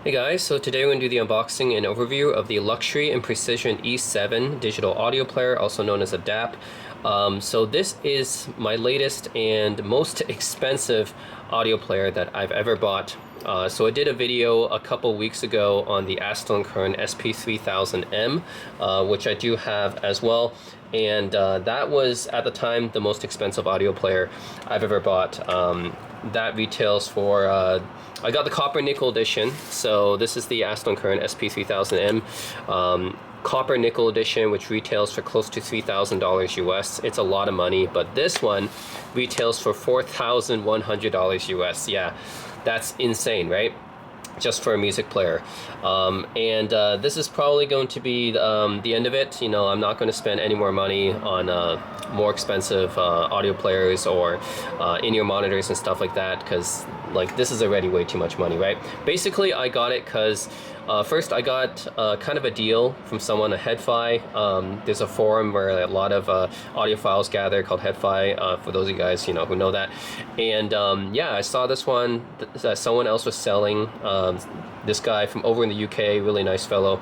Hey guys, so today we're going to do the unboxing and overview of the Luxury and Precision E7 digital audio player, also known as a DAP. So this is my latest and most expensive audio player that I've ever bought. So I did a video a couple weeks ago on the Astell Kern SP3000M, which I do have as well. And that was, at the time, the most expensive audio player I've ever bought. That retails for, I got the copper nickel edition, so this is the Astell Kern SP3000M. Copper nickel edition, which retails for close to $3,000 US. It's a lot of money, but this one retails for $4,100 US. Yeah, that's insane, right? Just for a music player. This is probably going to be the end of it. You know, I'm not going to spend any more money on more expensive audio players or in-ear monitors and stuff like that, because like this is already way too much money, right? Basically, I got it because first I got kind of a deal from someone at HeadFi. There's a forum where a lot of audiophiles gather called HeadFi, for those of you guys who know that. And yeah, I saw this one that someone else was selling. This guy from over in the UK, really nice fellow.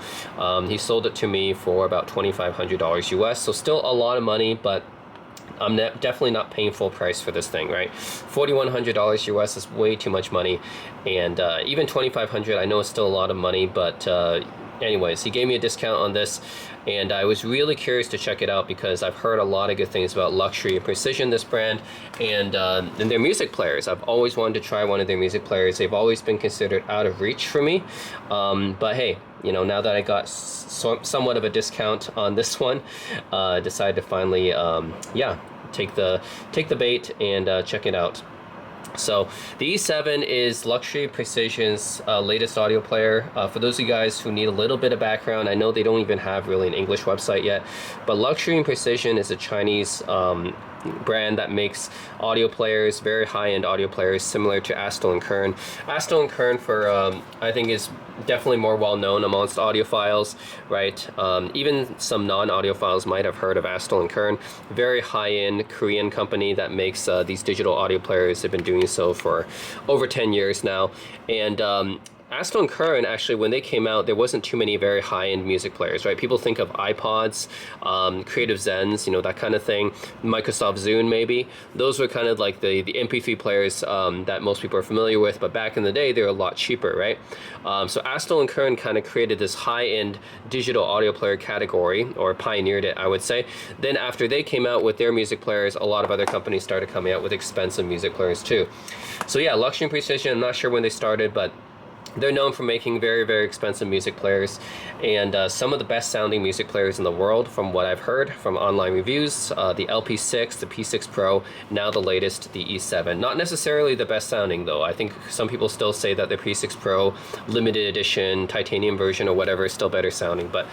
He sold it to me for about $2,500 US, so still a lot of money, but I'm definitely not paying full price for this thing, right? $4,100 US is way too much money, and even $2,500 I know is still a lot of money, but anyways, he gave me a discount on this, and I was really curious to check it out because I've heard a lot of good things about Luxury and Precision, this brand, and their music players. I've always wanted to try one of their music players. They've always been considered out of reach for me, but hey, you know, now that I got somewhat of a discount on this one, decided to finally, yeah, take the bait and check it out. So the E7 is Luxury Precision's latest audio player. For those of you guys who need a little bit of background, I know they don't even have really an English website yet, but Luxury and Precision is a Chinese brand that makes audio players, very high-end audio players, similar to Astell Kern. Astell Kern, for I think, is definitely more well-known amongst audiophiles, right? Even some non-audiophiles might have heard of Astell Kern. Very high-end Korean company that makes these digital audio players. They've been doing so for over 10 years now, and Astell Kern, actually, when they came out, there wasn't too many very high-end music players, right? People think of iPods, Creative Zens, you know, that kind of thing. Microsoft Zune, maybe. Those were kind of like the MP3 players that most people are familiar with, but back in the day, they were a lot cheaper, right? So Astell Kern kind of created this high-end digital audio player category, or pioneered it, I would say. Then after they came out with their music players, a lot of other companies started coming out with expensive music players too. So yeah, Luxury and Precision, I'm not sure when they started, but they're known for making very, very expensive music players, and some of the best sounding music players in the world, from what I've heard from online reviews. The LP6, the P6 Pro, now the latest, the E7. Not necessarily the best sounding though. I think some people still say that the P6 Pro limited edition titanium version or whatever is still better sounding. But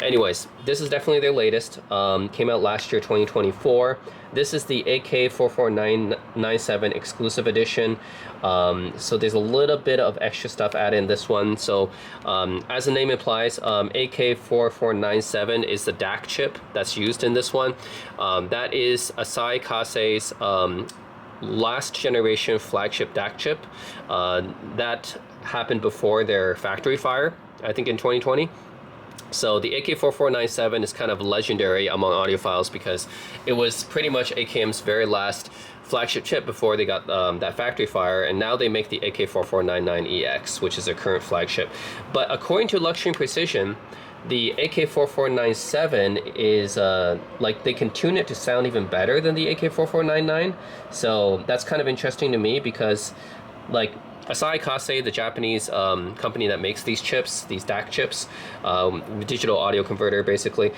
anyways, this is definitely their latest. Came out last year, 2024. This is the AK44997 exclusive edition. So there's a little bit of extra stuff added in this one. So as the name implies, AK4497 is the DAC chip that's used in this one. That is Asahi Kasei's last generation flagship DAC chip. That happened before their factory fire, I think in 2020. So the AK4497 is kind of legendary among audiophiles because it was pretty much AKM's very last flagship chip before they got that factory fire, and now they make the AK4499EX, which is their current flagship. But according to Luxury and Precision, the AK4497 is like they can tune it to sound even better than the AK4499. So that's kind of interesting to me because, like, Asahi Kasei, the Japanese company that makes these chips, these DAC chips, digital audio converter basically,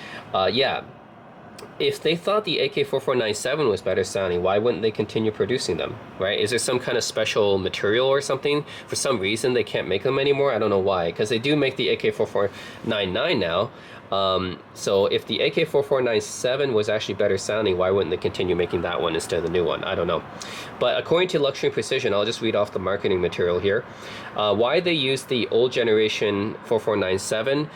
yeah, if they thought the AK4497 was better sounding, why wouldn't they continue producing them, right? Is there some kind of special material or something? For some reason they can't make them anymore. I don't know why, because they do make the AK4499 now. So if the AK4497 was actually better sounding, why wouldn't they continue making that one instead of the new one? I don't know. But according to Luxury and Precision, I'll just read off the marketing material here. Why they use the old generation 4497,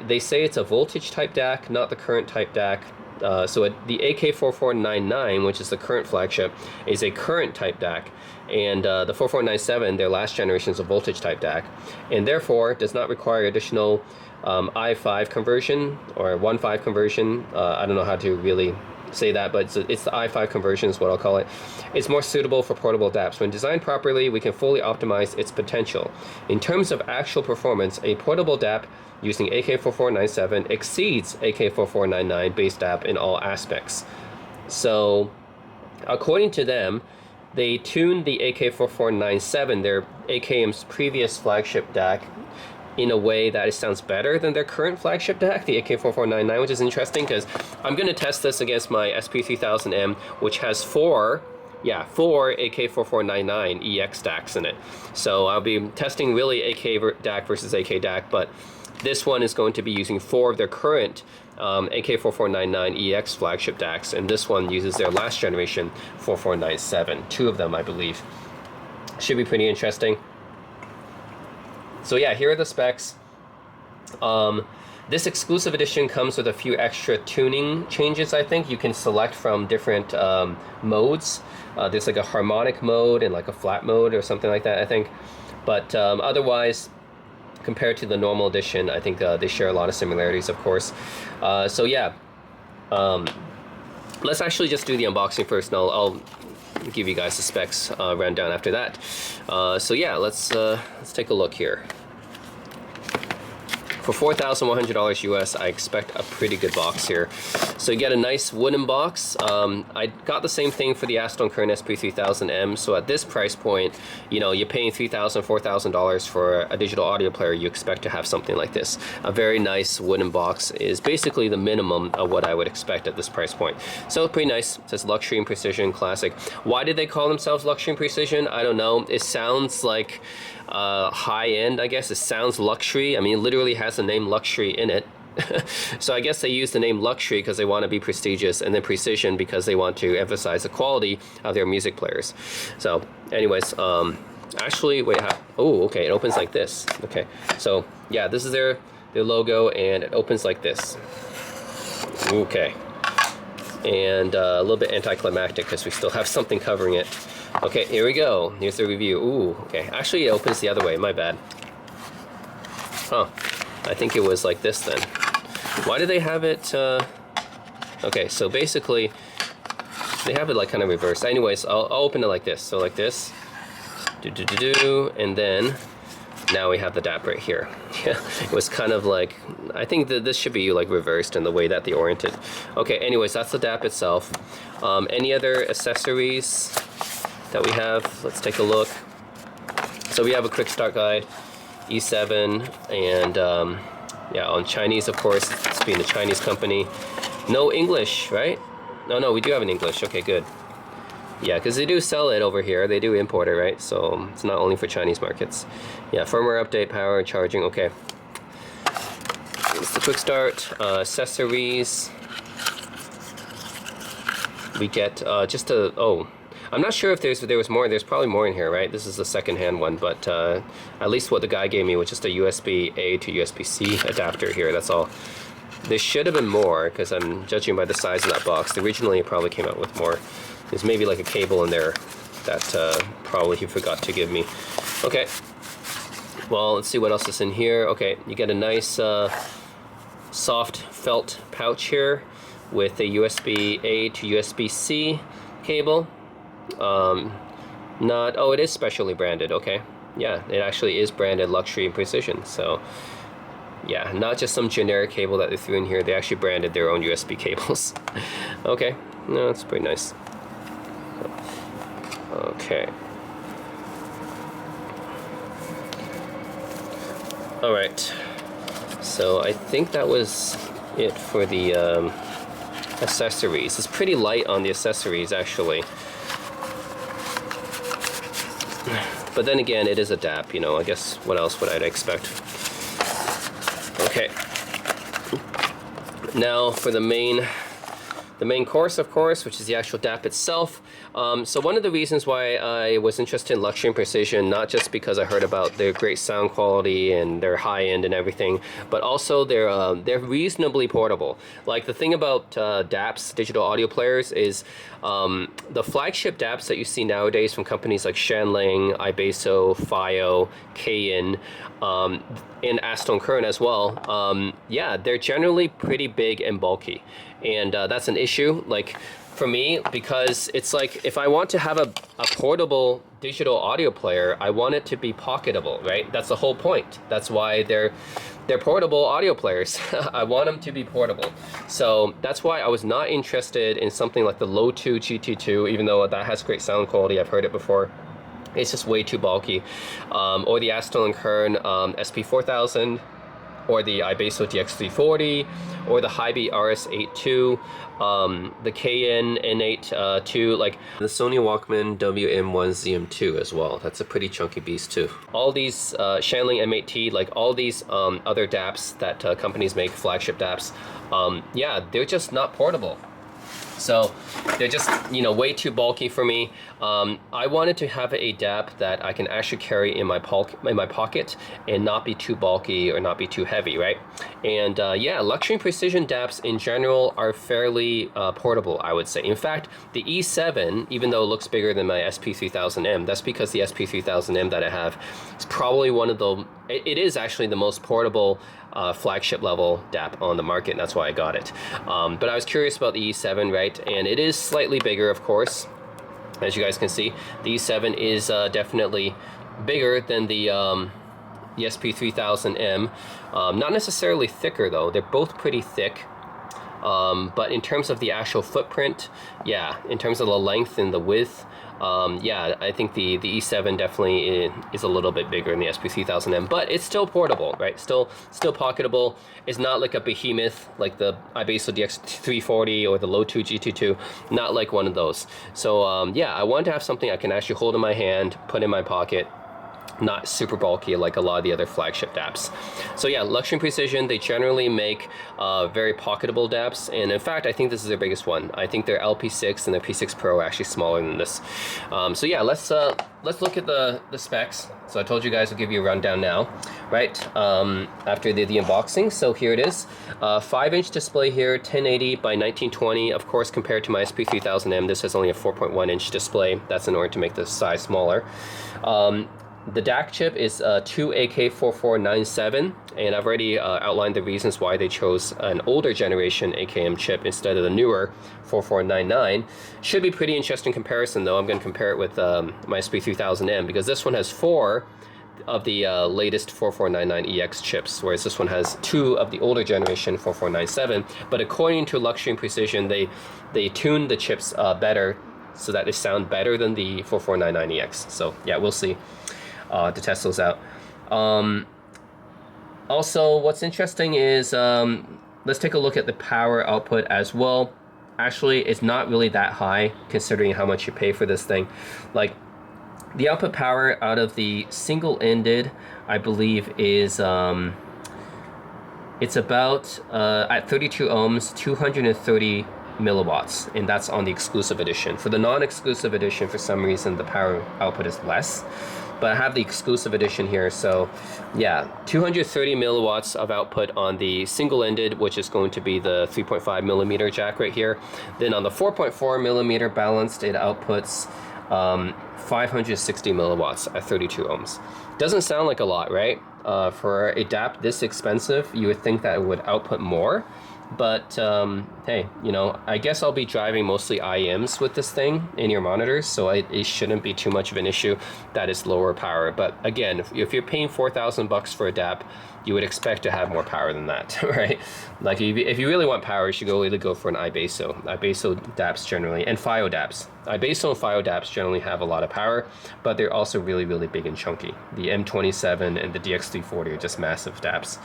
they say it's a voltage type DAC, not the current type DAC. The AK4499, which is the current flagship, is a current type DAC, and the 4497, their last generation, is a voltage type DAC, and therefore does not require additional I5 conversion or 1.5 conversion. I don't know how to really say that, but it's the I5 conversion is what I'll call it. It's more suitable for portable DAPs. When designed properly, we can fully optimize its potential. In terms of actual performance, a portable DAP using AK4497 exceeds AK4499 base DAP in all aspects. So, according to them, they tuned the AK4497, their AKM's previous flagship DAC, in a way that it sounds better than their current flagship DAC, the AK4499, which is interesting because I'm going to test this against my SP3000M, which has four AK4499 EX DACs in it. So I'll be testing really AK DAC versus AK DAC, but this one is going to be using 4 of their current AK4499 EX flagship DACs, and this one uses their last generation 4497. 2 of them, I believe. Should be pretty interesting. So yeah, here are the specs. This exclusive edition comes with a few extra tuning changes, I think. You can select from different modes. There's like a harmonic mode and like a flat mode or something like that, I think. But otherwise, compared to the normal edition, I think they share a lot of similarities, of course. So yeah, let's actually just do the unboxing first, and I'll give you guys the specs rundown after that. So yeah, let's take a look here. For $4,100 US, I expect a pretty good box here. So you get a nice wooden box. I got the same thing for the Astell Kern SP3000M. So at this price point, you know, you're paying $3,000, $4,000 for a digital audio player. You expect to have something like this. A very nice wooden box is basically the minimum of what I would expect at this price point. So pretty nice. It says Luxury and Precision Classic. Why did they call themselves Luxury and Precision? I don't know. It sounds like high-end, I guess. It sounds luxury. I mean, it literally has the name luxury in it. So I guess they use the name luxury because they want to be prestigious, and then precision because they want to emphasize the quality of their music players. So anyways, actually, wait, oh, okay, it opens like this. Okay, so yeah, this is their logo, and it opens like this. Okay, and a little bit anticlimactic because we still have something covering it. Okay, here we go. Here's the review. Ooh, okay. Actually, it opens the other way. My bad. Huh. I think it was like this then. Why do they have it? Okay, so basically, they have it like kind of reversed. Anyways, I'll open it like this. So like this. And then now we have the DAP right here. Yeah, it was kind of like, I think that this should be like reversed in the way that they oriented. Okay, anyways, that's the DAP itself. Any other accessories that we have? Let's take a look. So we have a quick start guide, E7, and yeah, on Chinese, of course, it's being a Chinese company. No English, right? No, we do have an English. Okay, good. Yeah, because they do sell it over here. They do import it, right? So it's not only for Chinese markets. Yeah, firmware update, power, charging. Okay. It's the quick start. Accessories. We get just a, oh, I'm not sure if there was more. There's probably more in here, right? This is the second-hand one, but at least what the guy gave me was just a USB-A to USB-C adapter here. That's all. There should have been more, because I'm judging by the size of that box. Originally, it probably came out with more. There's maybe like a cable in there that probably he forgot to give me. Okay. Well, let's see what else is in here. Okay, you get a nice soft felt pouch here with a USB-A to USB-C cable. Oh, it is specially branded. Okay, yeah, it actually is branded Luxury and Precision. So yeah, not just some generic cable that they threw in here. They actually branded their own USB cables. Okay, no, that's pretty nice. Okay. All right. So I think that was it for the accessories. It's pretty light on the accessories, actually. But then again, it is a DAP, you know. I guess what else would I expect? Okay. Now for the main course, of course, which is the actual DAP itself. So one of the reasons why I was interested in luxury and precision, not just because I heard about their great sound quality and their high end and everything, but also they're reasonably portable. Like the thing about DAPs, digital audio players, is the flagship DAPs that you see nowadays from companies like Shanling, Ibeso, FiO, Kayin, and Astell Kern as well. Yeah, they're generally pretty big and bulky, and that's an issue. Like for me, because it's like if I want to have a portable digital audio player, I want it to be pocketable, right? That's the whole point. That's why they're portable audio players. I want them to be portable. So that's why I was not interested in something like the Low 2 GT2, even though that has great sound quality. I've heard it before. It's just way too bulky. Or the Astell Kern SP4000, or the Ibeso DX340, or the Hibi RS82, the Kayin N8 like the Sony Walkman WM1ZM2 as well. That's a pretty chunky beast too. All these Shanling M8T, like all these other DAPs that companies make, flagship DAPs, yeah, they're just not portable. So they're just, you know, way too bulky for me. I wanted to have a DAP that I can actually carry in my pocket and not be too bulky or not be too heavy, right? And yeah, luxury and precision DAPs in general are fairly portable, I would say. In fact, the E7, even though it looks bigger than my SP3000M, that's because the SP3000M that I have is probably one of the, it is actually the most portable flagship level DAP on the market, and that's why I got it. But I was curious about the E7, right? And it is slightly bigger, of course. As you guys can see, the E7 is definitely bigger than the SP3000M. Not necessarily thicker though, they're both pretty thick. But in terms of the actual footprint, yeah, in terms of the length and the width, yeah, I think the E7 definitely is a little bit bigger than the SP3000M, but it's still portable, right? Still pocketable. It's not like a behemoth like the Ibeso DX340 or the Low 2 GT2, not like one of those. So yeah, I wanted to have something I can actually hold in my hand, put in my pocket, not super bulky like a lot of the other flagship DAPs. So yeah, luxury and precision, they generally make very pocketable DAPs, and in fact I think this is their biggest one. I think their LP6 and their P6 Pro are actually smaller than this. So yeah, let's look at the specs. So I told you guys I'll give you a rundown now, right? After the unboxing. So here it is, 5-inch display here, 1080 by 1920. Of course, compared to my SP3000M, this has only a 4.1-inch display. That's in order to make the size smaller. The DAC chip is 2AK4497, and I've already outlined the reasons why they chose an older generation AKM chip instead of the newer 4499. Should be pretty interesting comparison though. I'm going to compare it with my SP3000M, because this one has 4 of the latest 4499EX chips, whereas this one has 2 of the older generation 4497. But according to Luxury and Precision, they tuned the chips better so that they sound better than the 4499EX. So yeah, we'll see. To test those out. Also, what's interesting is let's take a look at the power output as well. Actually, it's not really that high considering how much you pay for this thing. Like the output power out of the single-ended, I believe, is it's about at 32 ohms, 230 milliwatts, and that's on the exclusive edition. For the non-exclusive edition, for some reason, the power output is less. But I have the exclusive edition here, so yeah, 230 milliwatts of output on the single-ended, which is going to be the 3.5 millimeter jack right here. Then on the 4.4 millimeter balanced, it outputs 560 milliwatts at 32 ohms. Doesn't sound like a lot, right? For a DAP this expensive, you would think that it would output more. But hey, you know, I guess I'll be driving mostly IEMs with this thing in your monitors, so it shouldn't be too much of an issue that is lower power. But again, if you're paying $4,000 for a DAP, you would expect to have more power than that, right? Like if you really want power, you should really go for an Ibeso. Ibeso DAPs generally, and FiO DAPs. Ibeso and FiO DAPs generally have a lot of power, but they're also really, really big and chunky. The M27 and the DX340 are just massive DAPs.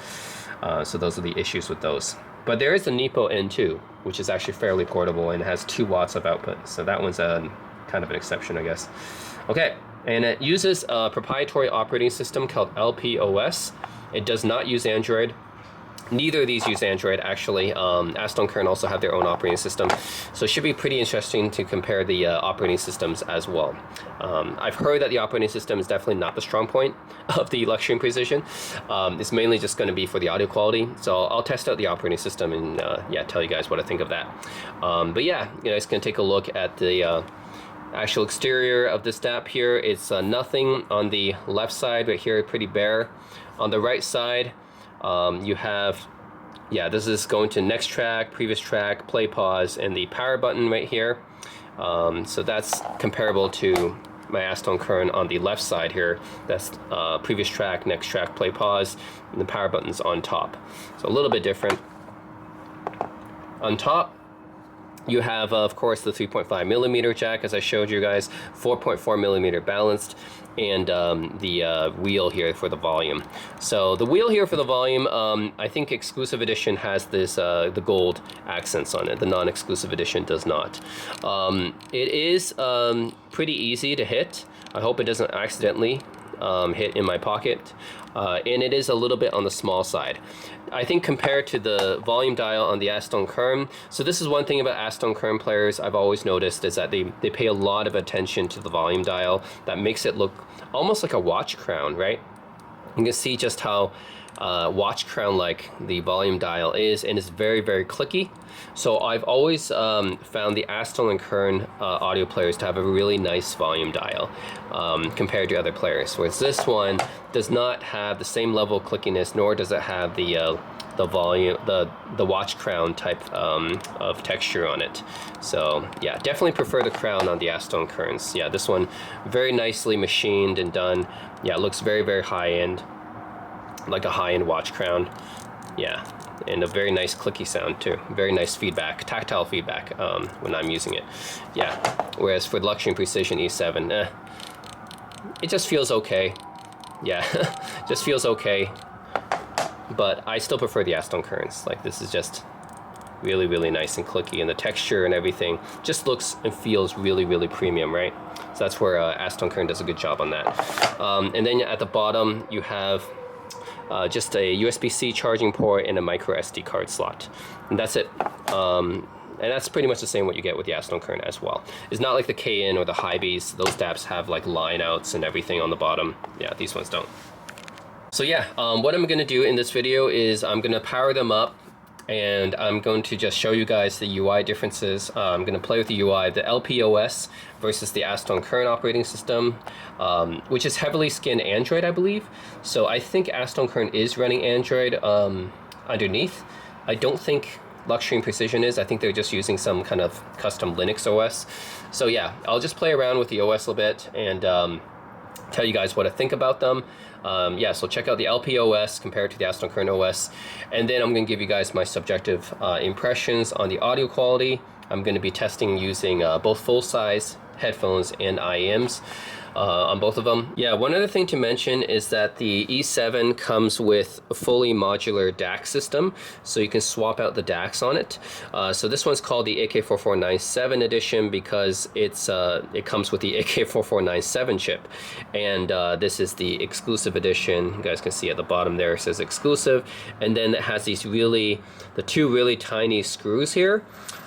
So those are the issues with those. But there is the Nepo N2, which is actually fairly portable and has 2 watts of output. So that one's kind of an exception, I guess. Okay, and it uses a proprietary operating system called LPOS. It does not use Android. Neither of these use Android, actually. Astell Kern also have their own operating system, so it should be pretty interesting to compare the operating systems as well. I've heard that the operating system is definitely not the strong point of the Luxury and Precision. It's mainly just going to be for the audio quality, so I'll test out the operating system and yeah, tell you guys what I think of that. But yeah, you know, it's going to take a look at the actual exterior of this DAP here. It's nothing on the left side right here, pretty bare. On the right side, you have, yeah, this is going to next track, previous track, play, pause, and the power button right here. So that's comparable to my Astell Kern on the left side here. That's previous track, next track, play, pause, and the power button's on top. So a little bit different. On top, you have, of course, the 3.5mm jack, as I showed you guys, 4.4mm balanced, and the wheel here for the volume. So the wheel here for the volume, I think exclusive edition has this the gold accents on it. The non-exclusive edition does not. It is pretty easy to hit. I hope it doesn't accidentally hit in my pocket, and it is a little bit on the small side. I think compared to the volume dial on the Astell Kern, so this is one thing about Astell Kern players I've always noticed, is that they pay a lot of attention to the volume dial. That makes it look almost like a watch crown, right? You can see just how watch crown like the volume dial is, and it's very, very clicky. So I've always found the Astell Kern audio players to have a really nice volume dial compared to other players, whereas this one does not have the same level of clickiness, nor does it have the volume, the watch crown type of texture on it. So yeah, definitely prefer the crown on the Astell Kerns. Yeah, this one very nicely machined and done. Yeah, it looks very, very high end, like a high-end watch crown. Yeah, and a very nice clicky sound too. Very nice feedback, tactile feedback when I'm using it. Yeah, whereas for the Luxury and Precision E7, it just feels okay. Yeah, just feels okay. But I still prefer the Astell Kerns. Like, this is just really, really nice and clicky, and the texture and everything just looks and feels really, really premium, right? So that's where Astell Kern does a good job on that. And then at the bottom, you have just a USB-C charging port and a micro SD card slot, and that's it. And that's pretty much the same what you get with the Astell Kern as well. It's not like the KN or the Hy-Bees. Those DAPs have like line outs and everything on the bottom. Yeah, these ones don't. So yeah, what I'm gonna do in this video is I'm gonna power them up, and I'm going to just show you guys the UI differences. I'm going to play with the UI, the LPOS versus the Astell Kern operating system, which is heavily skinned Android, I believe. So I think Astell Kern is running Android underneath. I don't think Luxury and Precision is. I think they're just using some kind of custom Linux OS. So yeah, I'll just play around with the OS a little bit and tell you guys what I think about them. Yeah, so check out the LPOS compared to the Astell Kern OS, and then I'm going to give you guys my subjective impressions on the audio quality. I'm going to be testing using both full-size headphones and IEMs on both of them. Yeah, one other thing to mention is that the E7 comes with a fully modular DAC system, so you can swap out the DACs on it. So this one's called the AK4497 edition because it comes with the AK4497 chip, and this is the exclusive edition. You guys can see at the bottom there it says exclusive, and then it has these the two really tiny screws here.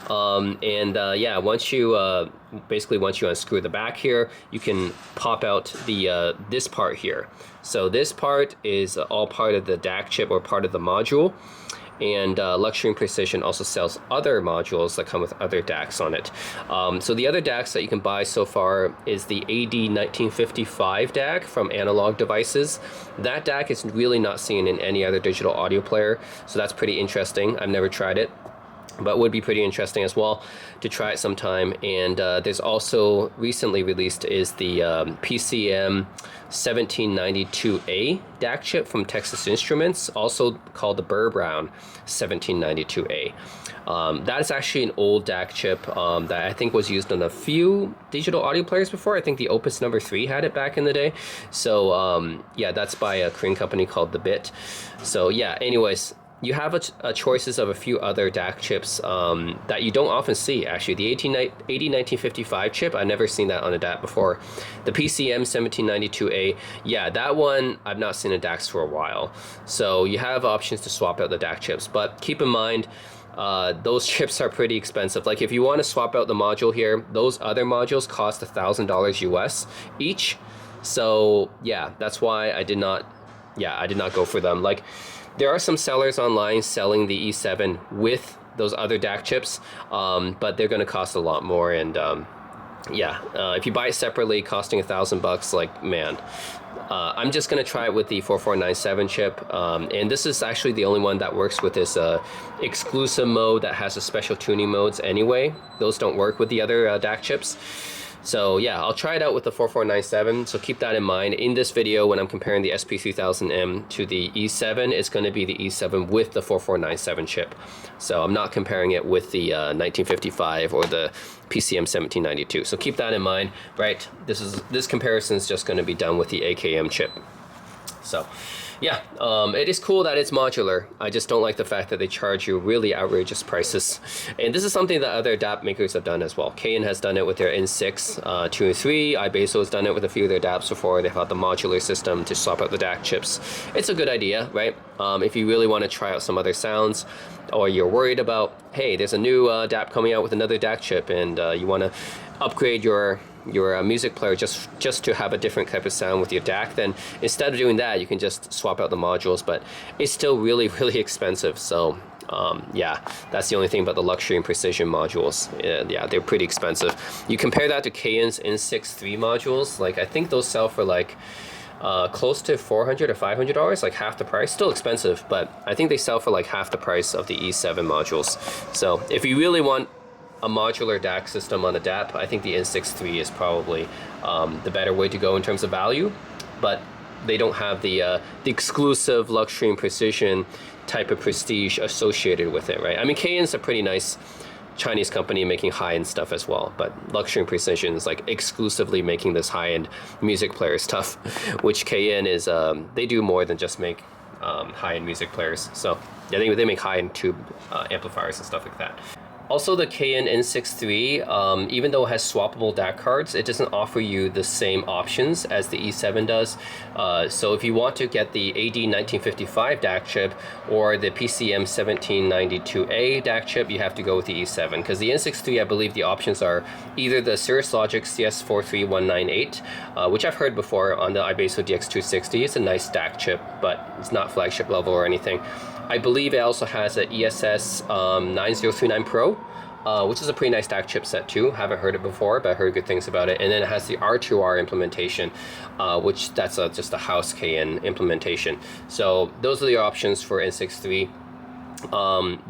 Yeah, once you basically once you unscrew the back here, you can pop out the this part here. So this part is all part of the DAC chip or part of the module, and Luxury and Precision also sells other modules that come with other DACs on it. So the other DACs that you can buy so far is the AD1955 DAC from Analog Devices. That DAC is really not seen in any other digital audio player, so that's pretty interesting. I've never tried it, but would be pretty interesting as well to try it sometime. And there's also recently released is the PCM 1792A DAC chip from Texas Instruments, also called the Burr Brown 1792A. That is actually an old DAC chip that I think was used on a few digital audio players before. I think the Opus No. 3 had it back in the day. So yeah, that's by a Korean company called The Bit. So yeah, anyways, you have a choices of a few other DAC chips that you don't often see. Actually, the 801955 chip, I've never seen that on a DAP before. The PCM1792A, yeah, that one I've not seen a DACs for a while. So you have options to swap out the DAC chips, but keep in mind those chips are pretty expensive. Like if you want to swap out the module here, those other modules cost $1,000 US each. So yeah, that's why I did not go for them. Like there are some sellers online selling the E7 with those other DAC chips, but they're going to cost a lot more. And if you buy it separately, costing $1,000, like man. I'm just going to try it with the 4497 chip, and this is actually the only one that works with this exclusive mode that has a special tuning modes anyway. Those don't work with the other DAC chips. So yeah, I'll try it out with the 4497, so keep that in mind. In this video, when I'm comparing the SP3000M to the E7, it's going to be the E7 with the 4497 chip. So I'm not comparing it with the 1955 or the PCM1792. So keep that in mind, right? This comparison is just going to be done with the AKM chip. So yeah, it is cool that it's modular. I just don't like the fact that they charge you really outrageous prices. And this is something that other DAP makers have done as well. KN has done it with their N6, 2 and 3. iBasso has done it with a few of their DAPs before. They've had the modular system to swap out the DAC chips. It's a good idea, right? If you really want to try out some other sounds, or you're worried about, hey, there's a new DAP coming out with another DAC chip, and you want to upgrade your music player just to have a different type of sound with your DAC, then instead of doing that, you can just swap out the modules. But it's still really, really expensive. So yeah, that's the only thing about the luxury and precision modules. Yeah, they're pretty expensive. You compare that to KN's N6 III modules, like I think those sell for like close to $400 or $500, like half the price. Still expensive, but I think they sell for like half the price of the E7 modules. So if you really want a modular DAC system on a DAP, I think the N6 III is probably the better way to go in terms of value, but they don't have the exclusive luxury and precision type of prestige associated with it, right? I mean, KN's a pretty nice Chinese company making high-end stuff as well, but luxury and precision is like exclusively making this high-end music player stuff, which KN is, they do more than just make high-end music players. So yeah, they make high-end tube amplifiers and stuff like that. Also, the KN N6 III, even though it has swappable DAC cards, it doesn't offer you the same options as the E7 does. So if you want to get the AD1955 DAC chip or the PCM1792A DAC chip, you have to go with the E7. Because the N6 III, I believe the options are either the Cirrus Logic CS43198, which I've heard before on the iBasso DX260. It's a nice DAC chip, but it's not flagship level or anything. I believe it also has an ESS 9039 Pro, which is a pretty nice DAC chipset too. Haven't heard it before, but I heard good things about it. And then it has the R2R implementation, which that's just a house KN implementation. So those are the options for N6 III.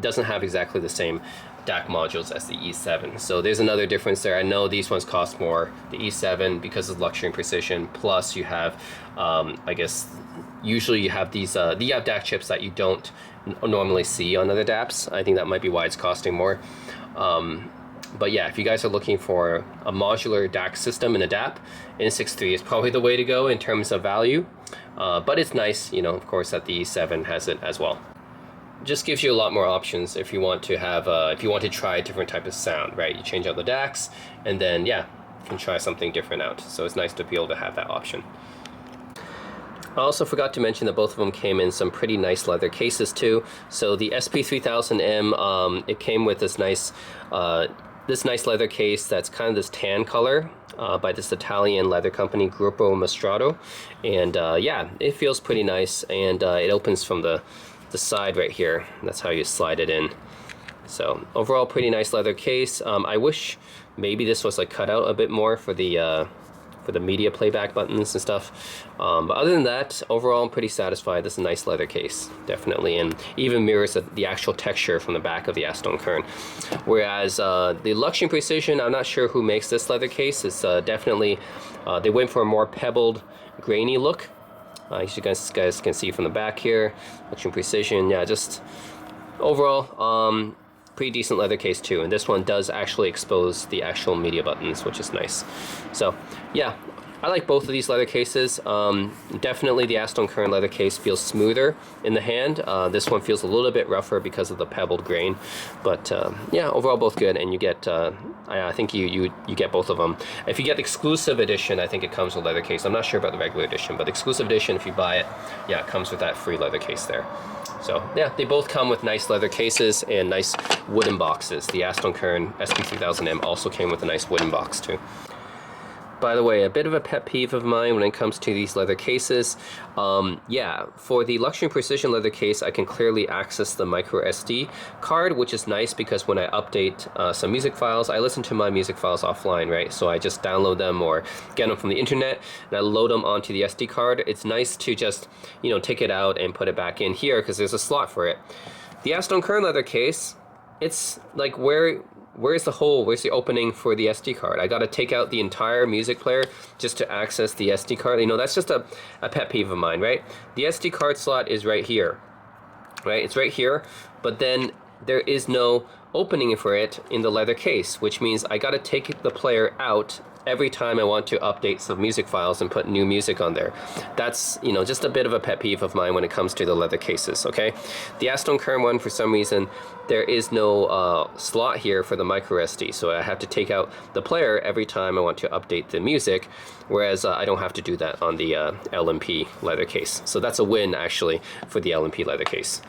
Doesn't have exactly the same DAC modules as the E7. So there's another difference there. I know these ones cost more, the E7, because of luxury and precision. Plus you have, I guess, usually you have these, you have DAC chips that you don't normally see on other DAPs. I think that might be why it's costing more. But yeah, if you guys are looking for a modular DAC system in a DAP, N6 III is probably the way to go in terms of value. But it's nice, you know, of course, that the E7 has it as well. Just gives you a lot more options if you want to have, if you want to try a different type of sound, right? You change out the DACs, and then yeah, you can try something different out. So it's nice to be able to have that option. I also forgot to mention that both of them came in some pretty nice leather cases too. So the SP3000M, it came with this nice leather case that's kind of this tan color by this Italian leather company, Gruppo Mastrato. And yeah, it feels pretty nice, and it opens from the side right here. That's how you slide it in. So overall, pretty nice leather case. I wish maybe this was like cut out a bit more for the media playback buttons and stuff. But other than that, overall, I'm pretty satisfied. This is a nice leather case, definitely, and even mirrors the actual texture from the back of the Astell Kern. Whereas the Luxury and Precision, I'm not sure who makes this leather case. It's definitely, they went for a more pebbled, grainy look. As you guys can see from the back here, Luxury and Precision, yeah, just overall, pretty decent leather case too. And this one does actually expose the actual media buttons, which is nice. So yeah, I like both of these leather cases. Definitely the Astell Kern leather case feels smoother in the hand. This one feels a little bit rougher because of the pebbled grain, but yeah, overall both good. And you get, I think you get both of them. If you get the exclusive edition, I think it comes with leather case. I'm not sure about the regular edition, but the exclusive edition, if you buy it, yeah, it comes with that free leather case there. So yeah, they both come with nice leather cases and nice wooden boxes. The Astell Kern SP3000M also came with a nice wooden box too. By the way, a bit of a pet peeve of mine when it comes to these leather cases. Yeah, for the Luxury Precision leather case, I can clearly access the micro SD card, which is nice because when I update some music files, I listen to my music files offline, right? So I just download them or get them from the internet and I load them onto the SD card. It's nice to just, you know, take it out and put it back in here because there's a slot for it. The Astell Kern leather case, it's like where's the hole? Where's the opening for the SD card? I got to take out the entire music player just to access the SD card. You know, that's just a pet peeve of mine, right? The SD card slot is right here, right? It's right here, but then there is no opening for it in the leather case, which means I got to take the player out every time I want to update some music files and put new music on there. That's, you know, just a bit of a pet peeve of mine when it comes to the leather cases, okay? The Astell Kern one, for some reason, there is no slot here for the micro SD, so I have to take out the player every time I want to update the music, whereas I don't have to do that on the LMP leather case. So that's a win, actually, for the LMP leather case.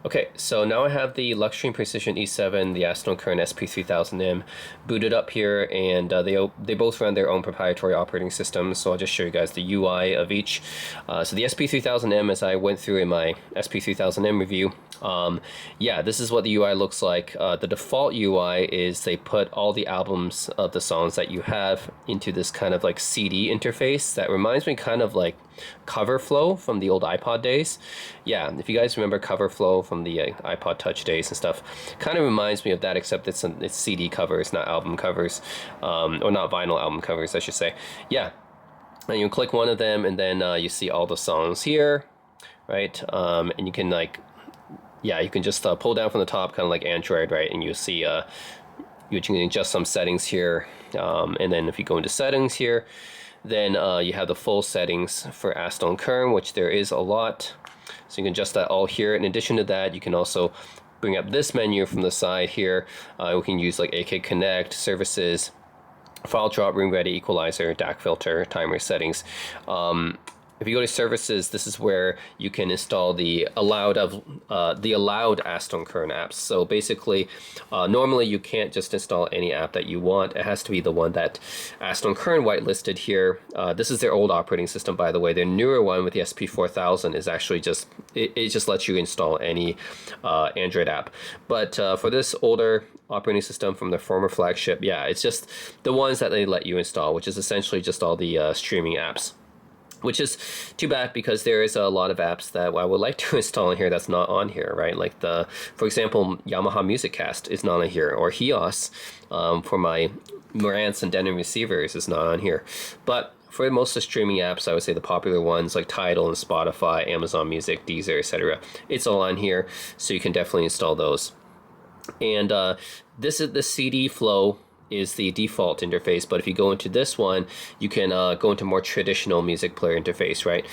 Okay, so now I have the Luxury Precision E7, the Astell Kern SP3000M booted up here, and they both run their own proprietary operating systems, so I'll just show you guys the UI of each. So the SP3000M, as I went through in my SP3000M review, yeah, this is what the UI looks like. The default UI is they put all the albums of the songs that you have into this kind of like CD interface that reminds me kind of like Cover Flow from the old iPod days. Yeah, if you guys remember Cover Flow from the iPod Touch days and stuff, kind of reminds me of that, except it's CD covers, not album covers, or not vinyl album covers, I should say. Yeah, and you click one of them, and then you see all the songs here, right? And you can like, yeah, you can just pull down from the top, kind of like Android, right? And you see you can adjust some settings here, and then if you go into settings here, then you have the full settings for Astell Kern, which there is a lot. So you can adjust that all here. In addition to that, you can also bring up this menu from the side here. We can use like AK Connect, services, file drop, room ready, equalizer, DAC filter, timer settings. If you go to services, this is where you can install the allowed Astell Kern apps. So basically, normally you can't just install any app that you want. It has to be the one that Astell Kern whitelisted here. This is their old operating system, by the way. Their newer one with the SP4000 is actually just, it just lets you install any Android app. But for this older operating system from the former flagship, yeah, it's just the ones that they let you install, which is essentially just all the streaming apps. Which is too bad because there is a lot of apps that I would like to install in here that's not on here, right? Like for example, Yamaha Music Cast is not on here, or HEOS for my Marantz and Denon receivers is not on here. But for most of the streaming apps, I would say the popular ones like Tidal and Spotify, Amazon Music, Deezer, etc. It's all on here, so you can definitely install those. And this is the CD flow is the default interface, but if you go into this one, you can go into more traditional music player interface, right?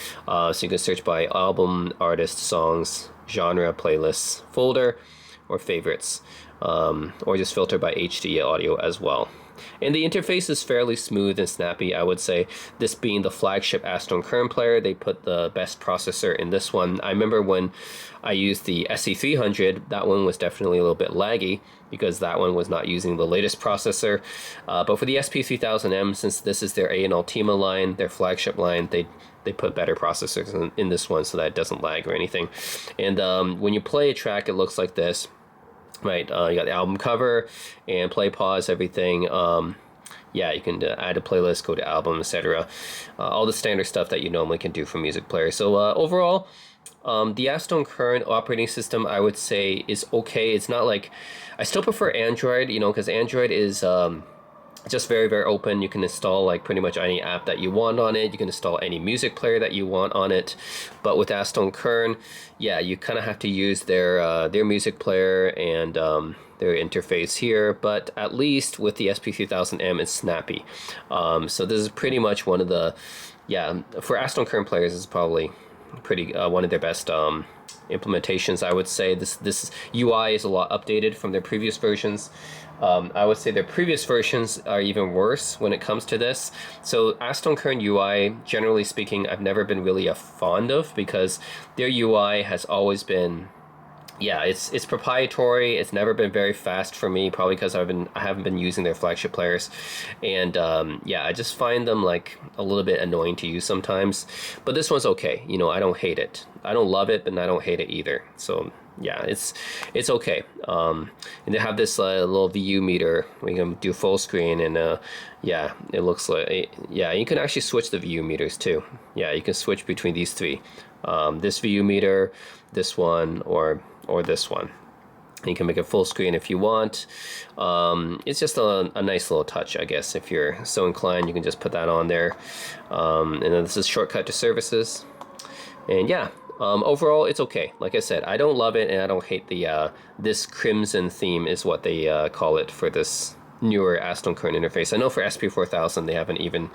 So you can search by album, artist, songs, genre, playlists, folder, or favorites, or just filter by HD audio as well. And the interface is fairly smooth and snappy, I would say. This being the flagship Astell Kern player, they put the best processor in this one. I remember when I used the SE300, that one was definitely a little bit laggy because that one was not using the latest processor. But for the SP3000M, since this is their A&L Ultima line, their flagship line, they put better processors in this one so that it doesn't lag or anything. And when you play a track, it looks like this. Right, you got the album cover and play, pause, everything. Yeah, you can add a playlist, go to album, etc. All the standard stuff that you normally can do for music players. So overall, the Astell Kern operating system, I would say, is okay. It's not like, I still prefer Android, you know, because Android is just very, very open. You can install like pretty much any app that you want on it. You can install any music player that you want on it. But with Astell Kern, yeah, you kind of have to use their music player and their interface here, but at least with the SP3000M, it's snappy. So this is pretty much one of the, yeah, for Astell Kern players, it's probably pretty one of their best implementations. I would say this UI is a lot updated from their previous versions. I would say their previous versions are even worse when it comes to this. So Astell Kern UI, generally speaking, I've never been really a fond of, because their UI has always been, yeah, it's proprietary. It's never been very fast for me, probably because I haven't been using their flagship players, and yeah, I just find them like a little bit annoying to use sometimes. But this one's okay. You know, I don't hate it. I don't love it, but I don't hate it either. So yeah, it's okay. And they have this little VU meter. We can do full screen, and yeah, it looks like, yeah, you can actually switch the VU meters too. Yeah, you can switch between these three. This VU meter, this one, or this one. You can make it full screen if you want. It's just a nice little touch, I guess. If you're so inclined, you can just put that on there. And then this is shortcut to services. And yeah, overall, it's okay. Like I said, I don't love it, and I don't hate the this crimson theme is what they call it for this newer Astell Kern interface. I know for SP4000 they have an even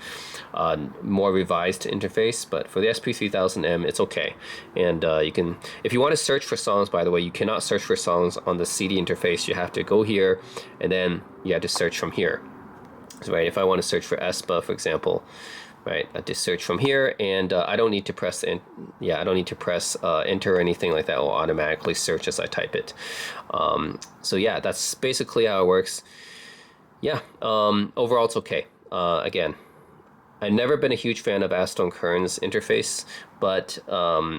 more revised interface, but for the SP3000M it's okay. And you can, if you want to search for songs, by the way, you cannot search for songs on the CD interface. You have to go here, and then you have to search from here. So, right, if I want to search for ESPA, for example, right, I just search from here, and I don't need to press I don't need to press enter or anything like that. It will automatically search as I type it. So yeah, that's basically how it works. Yeah, overall it's okay. Again, I've never been a huge fan of Astell Kern's interface, but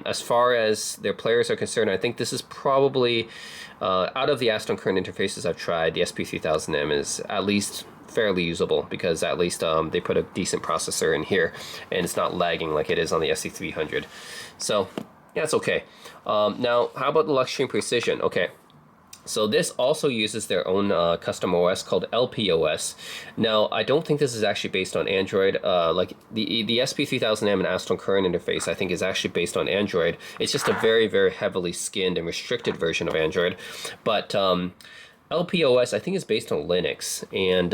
as far as their players are concerned, I think this is probably, out of the Astell Kern interfaces I've tried, the SP3000M is at least fairly usable, because at least they put a decent processor in here, and it's not lagging like it is on the SC300. So yeah, it's okay. Now, how about the Luxury and Precision? Okay. So this also uses their own custom OS called LPOS. Now, I don't think this is actually based on Android. Like the SP3000M and Astell Kern interface, I think, is actually based on Android. It's just a very, very heavily skinned and restricted version of Android. But LPOS, I think, is based on Linux, and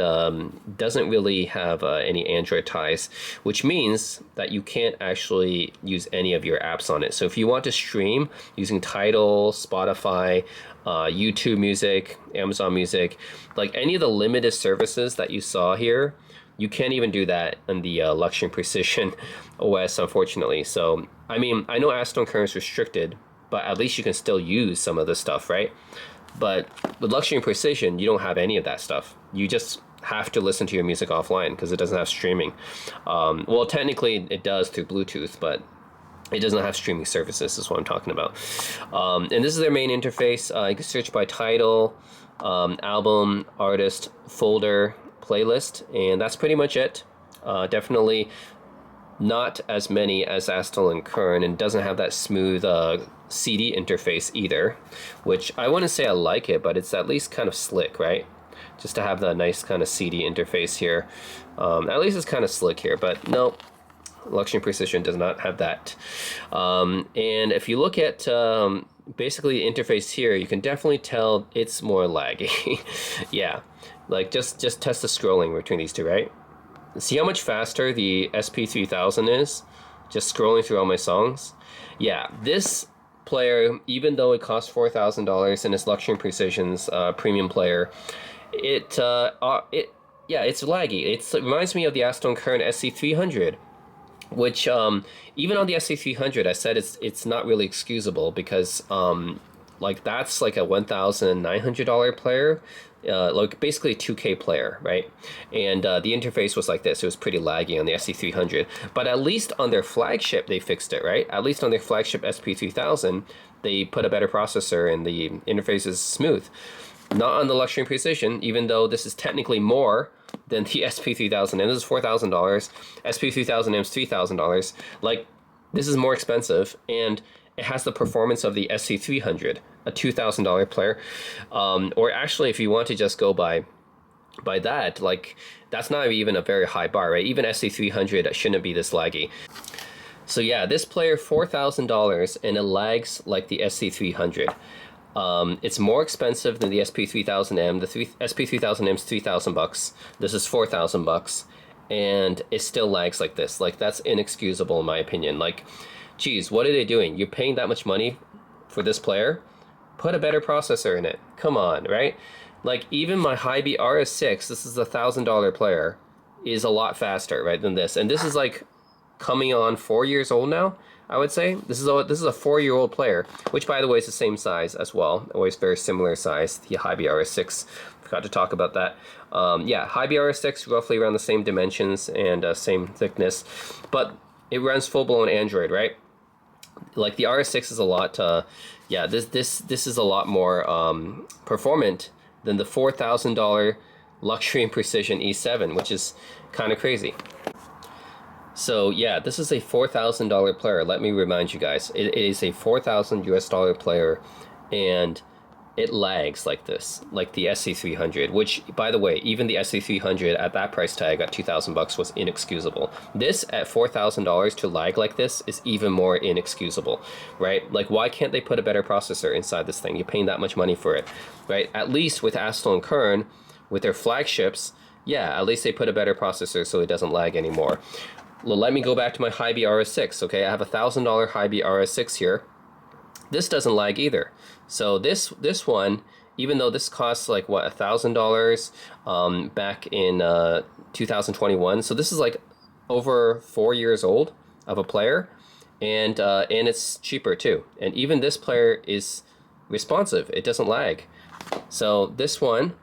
doesn't really have any Android ties, which means that you can't actually use any of your apps on it. So if you want to stream using Tidal, Spotify, YouTube Music, Amazon Music, like any of the limited services that you saw here, you can't even do that on the Luxury and Precision OS, unfortunately. So, I mean, I know Astell Kern is restricted, but at least you can still use some of this stuff, right? But with Luxury and Precision, you don't have any of that stuff. You just have to listen to your music offline, because it doesn't have streaming. Well, technically it does through Bluetooth, but it doesn't have streaming services, is what I'm talking about. And this is their main interface. You can search by title, album, artist, folder, playlist, and that's pretty much it. Definitely not as many as Astell Kern, and doesn't have that smooth CD interface either, which I wouldn't say I like it, but it's at least kind of slick, right? Just to have that nice kind of CD interface here. At least it's kind of slick here, but no, Luxury and Precision does not have that. And if you look at basically the interface here, you can definitely tell it's more laggy. Yeah, like just test the scrolling between these two, right? See how much faster the SP3000 is? Just scrolling through all my songs. Yeah, this player, even though it costs $4,000 and it's Luxury and Precision's premium player, yeah, it's laggy. It reminds me of the Astell Kern SC300, which even on the SC300, I said it's not really excusable, because like that's like a $1,900 player. Like basically a 2K player, right? And the interface was like this. It was pretty laggy on the SC300, but at least on their flagship they fixed it, right? At least on their flagship SP3000 they put a better processor and the interface is smooth. Not on the Luxury and Precision, even though this is technically more than the SP3000M. This is $4,000. SP3000M is $3,000. Like, this is more expensive, and it has the performance of the SC300, a $2,000 player. Or actually, if you want to just go by that, like, that's not even a very high bar, right? Even SC300 shouldn't be this laggy. So yeah, this player, $4,000, and it lags like the SC300. It's more expensive than the SP3000M. The SP3000M is $3,000. This is $4,000, and it still lags like this. Like, that's inexcusable in my opinion. Like, geez, what are they doing? You're paying that much money for this player? Put a better processor in it. Come on, right? Like, even my Hy-B RS6, this is a $1,000 player, is a lot faster, right, than this. And this is like coming on 4 years old now, I would say. This is a 4-year-old player, which, by the way, is the same size as well. Always very similar size. The Hy-B RS6. Forgot to talk about that. Yeah, Hy-B RS6 roughly around the same dimensions and same thickness, but it runs full-blown Android, right? Like, the RS6 is a lot. Yeah, this is a lot more performant than the $4,000 luxury and precision E7, which is kind of crazy. So yeah, this is a $4,000 player. Let me remind you guys, it is a $4,000 US player, and it lags like this, like the SC300, which, by the way, even the SC300 at that price tag at $2,000 was inexcusable. This at $4,000 to lag like this is even more inexcusable, right? Like, why can't they put a better processor inside this thing? You're paying that much money for it, right? At least with Astell Kern, with their flagships, yeah, at least they put a better processor so it doesn't lag anymore. Well, let me go back to my Hy-B RS6, okay? I have a $1,000 Hy-B RS6 here. This doesn't lag either. So this one, even though this costs like what, $1,000 back in 2021, so this is like over 4 years old of a player, and it's cheaper too. And even this player is responsive; it doesn't lag. So this one,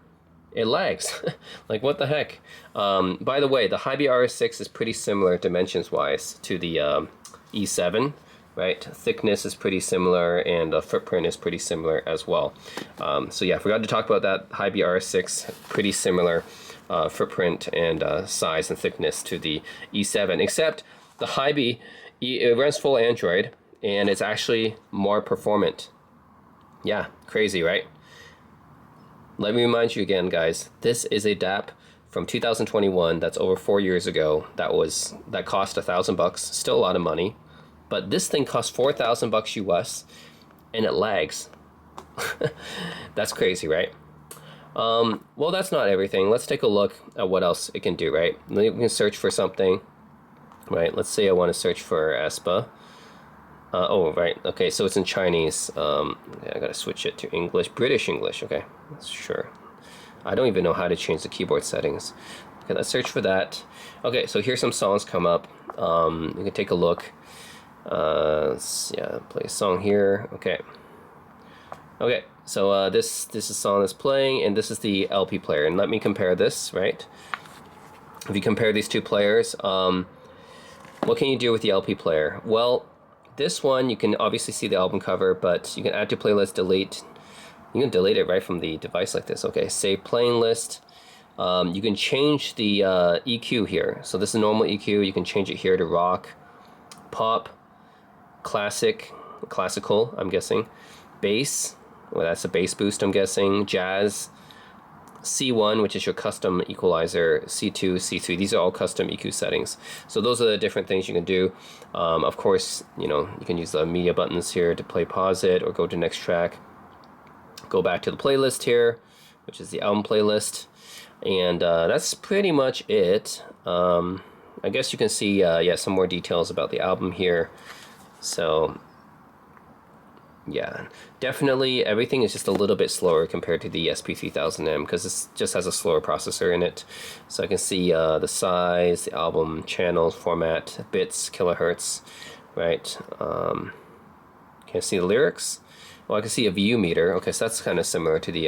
it lags. Like, what the heck? By the way, the Hy-B RS6 is pretty similar dimensions-wise to the E7. Right, thickness is pretty similar, and footprint is pretty similar as well. So yeah, forgot to talk about that. Hy-B RS6, pretty similar footprint and size and thickness to the E7, except the Hy-B, it runs full Android, and it's actually more performant. Yeah, crazy, right? Let me remind you again, guys, this is a DAP from 2021. That's over 4 years ago. That cost $1,000, still a lot of money. But this thing costs $4,000 US, and it lags. That's crazy, right? Well, that's not everything. Let's take a look at what else it can do, right? We can search for something, right? Let's say I want to search for Aspa. Oh, right. Okay, so it's in Chinese. Yeah, I gotta switch it to English, British English. Okay, sure. I don't even know how to change the keyboard settings. Okay, let's search for that. Okay, so here's some songs come up. You can take a look. Yeah, play a song here. Okay, so this is a song that's playing, and this is the LP player. And let me compare this, right? If you compare these two players, what can you do with the LP player? Well, this one, you can obviously see the album cover, but you can add to playlist, delete. You can delete it right from the device like this. Okay, save playing list. You can change the EQ here. So this is normal EQ. You can change it here to rock, pop, classical, I'm guessing, bass, well, that's a bass boost, I'm guessing, jazz, C1, which is your custom equalizer, C2, C3, these are all custom EQ settings. So those are the different things you can do. Of course, you can use the media buttons here to play, pause it, or go to next track. Go back to the playlist here, which is the album playlist, and that's pretty much it. I guess you can see, yeah, some more details about the album here. So yeah, definitely everything is just a little bit slower compared to the SP3000M, because this just has a slower processor in it. So I can see the size, the album channels, format, bits, kilohertz, right? Can I see the lyrics? Well, I can see a VU meter. Okay, so that's kind of similar to the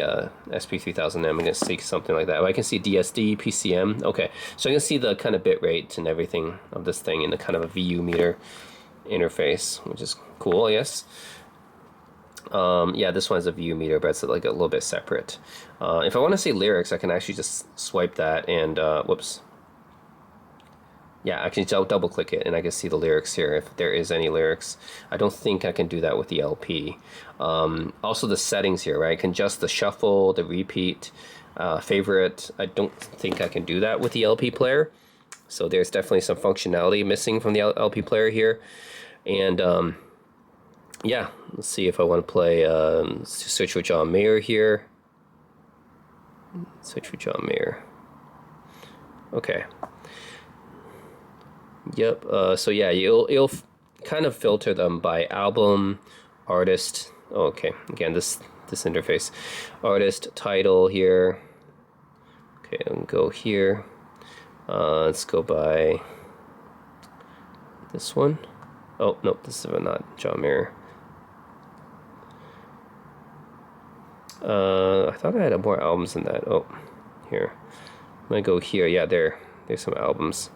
SP3000M. I'm going to see something like that. Oh, I can see DSD, PCM. Okay, so I can see the kind of bit rate and everything of this thing in the kind of a VU meter interface, which is cool, I guess. Yeah, this one's a VU meter, but it's like a little bit separate. If I want to see lyrics, I can actually just swipe that and, whoops. Yeah, I can double click it and I can see the lyrics here if there is any lyrics. I don't think I can do that with the LP. Also the settings here, right? I can adjust the shuffle, the repeat, favorite. I don't think I can do that with the LP player. So there's definitely some functionality missing from the LP player here. And yeah, let's see if I want to play, search for John Mayer here. Search for John Mayer. Okay. Yep. So yeah, you'll kind of filter them by album, artist. Oh, okay. Again, this interface, artist, title here. Okay, and go here. Let's go by this one. Oh no, this is not John Mayer. I thought I had more albums than that. Oh, here. I'm gonna go here. Yeah, there's some albums.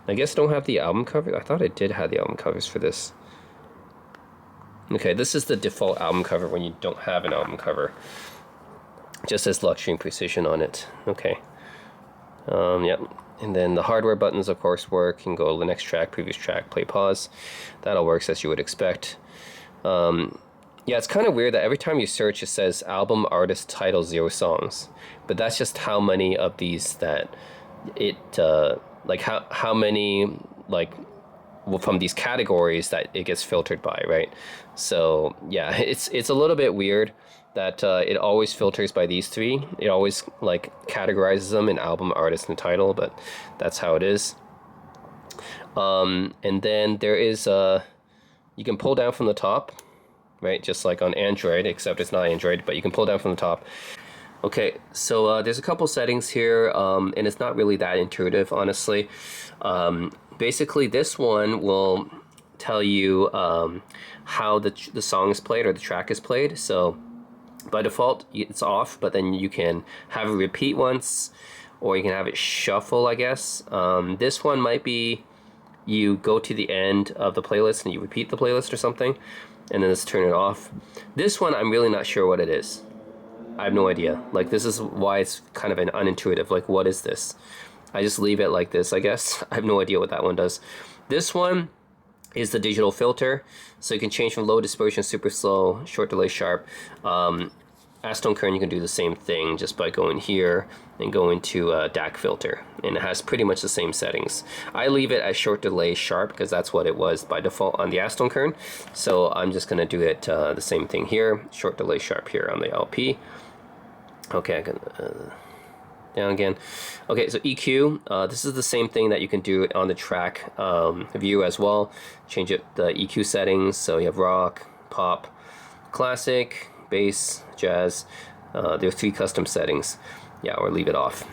I guess I don't have the album cover. I thought I did have the album covers for this. Okay, this is the default album cover when you don't have an album cover. Just says Luxury and Precision on it. Okay. Yep. And then the hardware buttons, of course, work. You can go to the next track, previous track, play, pause. That all works as you would expect. Yeah, it's kind of weird that every time you search, it says album, artist, title, 0 songs. But that's just how many of these that it, like how many, like, well, from these categories that it gets filtered by, right? So yeah, it's a little bit weird that it always filters by these three. It always like categorizes them in album, artist, and title, but that's how it is. And then there is you can pull down from the top, right? Just like on Android, except it's not Android, but you can pull down from the top. Okay, so there's a couple settings here, and it's not really that intuitive, honestly. Basically, this one will tell you how the song is played or the track is played. So by default, it's off, but then you can have it repeat once, or you can have it shuffle, I guess. This one might be you go to the end of the playlist and you repeat the playlist or something, and then just turn it off. This one, I'm really not sure what it is. I have no idea. Like, this is why it's kind of an unintuitive. Like, what is this? I just leave it like this, I guess. I have no idea what that one does. This one is the digital filter. So you can change from low dispersion, super slow, short delay, sharp. Astell Kern, you can do the same thing just by going here and going to DAC filter. And it has pretty much the same settings. I leave it as short delay, sharp, because that's what it was by default on the Astell Kern. So I'm just going to do it the same thing here, short delay, sharp here on the LP. Okay, I can down again. Okay, so EQ, this is the same thing that you can do on the track view as well. Change it, the EQ settings, so you have rock, pop, classic, bass, jazz. There are 3 custom settings. Yeah, or leave it off.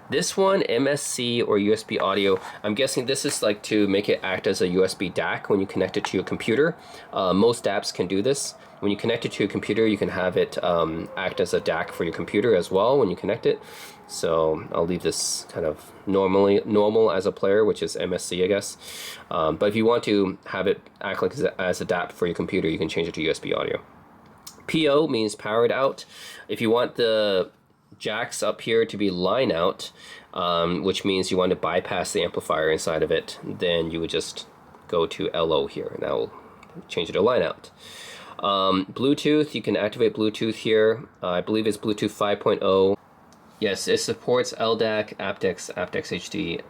This one, MSC or USB audio, I'm guessing this is like to make it act as a USB DAC when you connect it to your computer. Most DAPs can do this. When you connect it to your computer, you can have it act as a DAC for your computer as well when you connect it. So I'll leave this kind of normal as a player, which is MSC, I guess. But if you want to have it act like as a DAP for your computer, you can change it to USB audio. PO means powered out. If you want the jacks up here to be line out, which means you want to bypass the amplifier inside of it, then you would just go to LO here, and that will change it to line out. Bluetooth, you can activate Bluetooth here. I believe it's Bluetooth 5.0. Yes, it supports LDAC, aptX, aptX HD,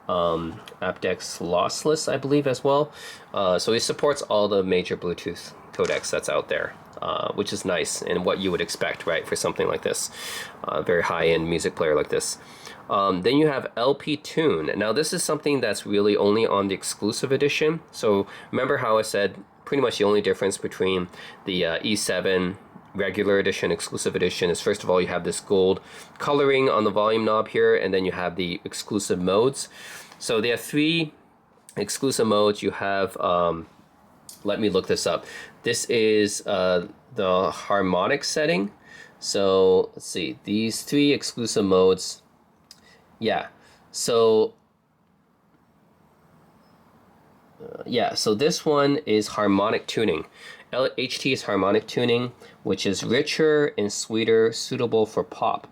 aptX lossless, I believe, as well. So it supports all the major Bluetooth codecs that's out there, which is nice and what you would expect, right, for something like this, very high-end music player like this. Then you have LP Tune. Now this is something that's really only on the exclusive edition. So remember how I said pretty much the only difference between the E7 regular edition, exclusive edition is, first of all, you have this gold coloring on the volume knob here, and then you have the exclusive modes. So there are 3 exclusive modes. You have, let me look this up. This is the harmonic setting. So let's see, these 3 exclusive modes. Yeah, so so this one is harmonic tuning. HT is harmonic tuning, which is richer and sweeter, suitable for pop.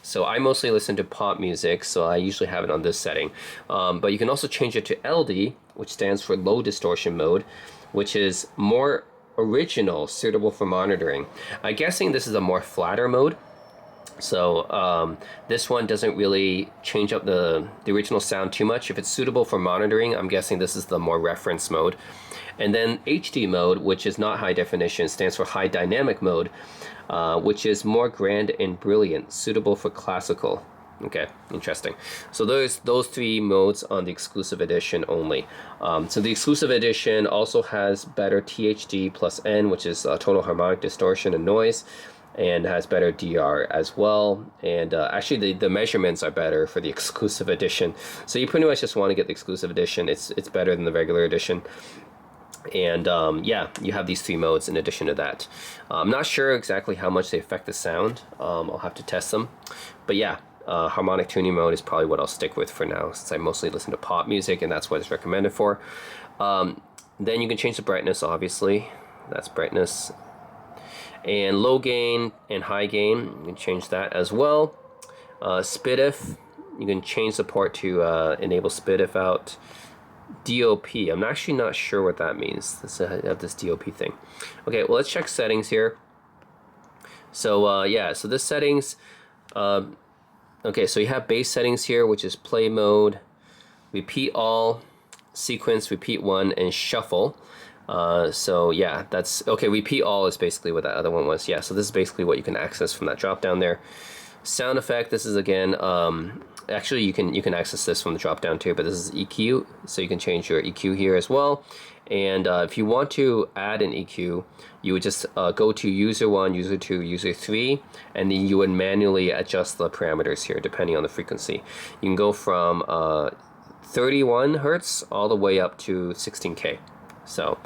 So I mostly listen to pop music, so I usually have it on this setting. But you can also change it to LD, which stands for low distortion mode, which is more original, suitable for monitoring. I'm guessing this is a more flatter mode. So this one doesn't really change up the original sound too much. If it's suitable for monitoring, I'm guessing this is the more reference mode. And then HD mode, which is not high definition, stands for high dynamic mode, which is more grand and brilliant, suitable for classical. Okay, interesting. So those three modes on the exclusive edition only. So the exclusive edition also has better THD plus N, which is total harmonic distortion and noise, and has better DR as well. And actually the measurements are better for the exclusive edition. So you pretty much just want to get the exclusive edition. It's better than the regular edition. And yeah, you have these three modes in addition to that. I'm not sure exactly how much they affect the sound. I'll have to test them. But yeah, harmonic tuning mode is probably what I'll stick with for now, since I mostly listen to pop music and that's what it's recommended for. Then you can change the brightness, obviously. That's brightness. And low gain and high gain, you can change that as well. SPDIF, you can change the port to enable SPDIF out. DOP, I'm actually not sure what that means. I have this DOP thing. Okay, well, let's check settings here. So yeah, so this settings, okay, so you have base settings here, which is play mode, repeat all, sequence, repeat one, and shuffle. So yeah, that's okay. Repeat all is basically what that other one was. Yeah, so this is basically what you can access from that drop down there. Sound effect, this is again, actually you can access this from the drop down too, but this is EQ, so you can change your EQ here as well. And if you want to add an EQ, you would just go to user 1, user 2, user 3, and then you would manually adjust the parameters here depending on the frequency. You can go from 31 Hertz all the way up to 16K. So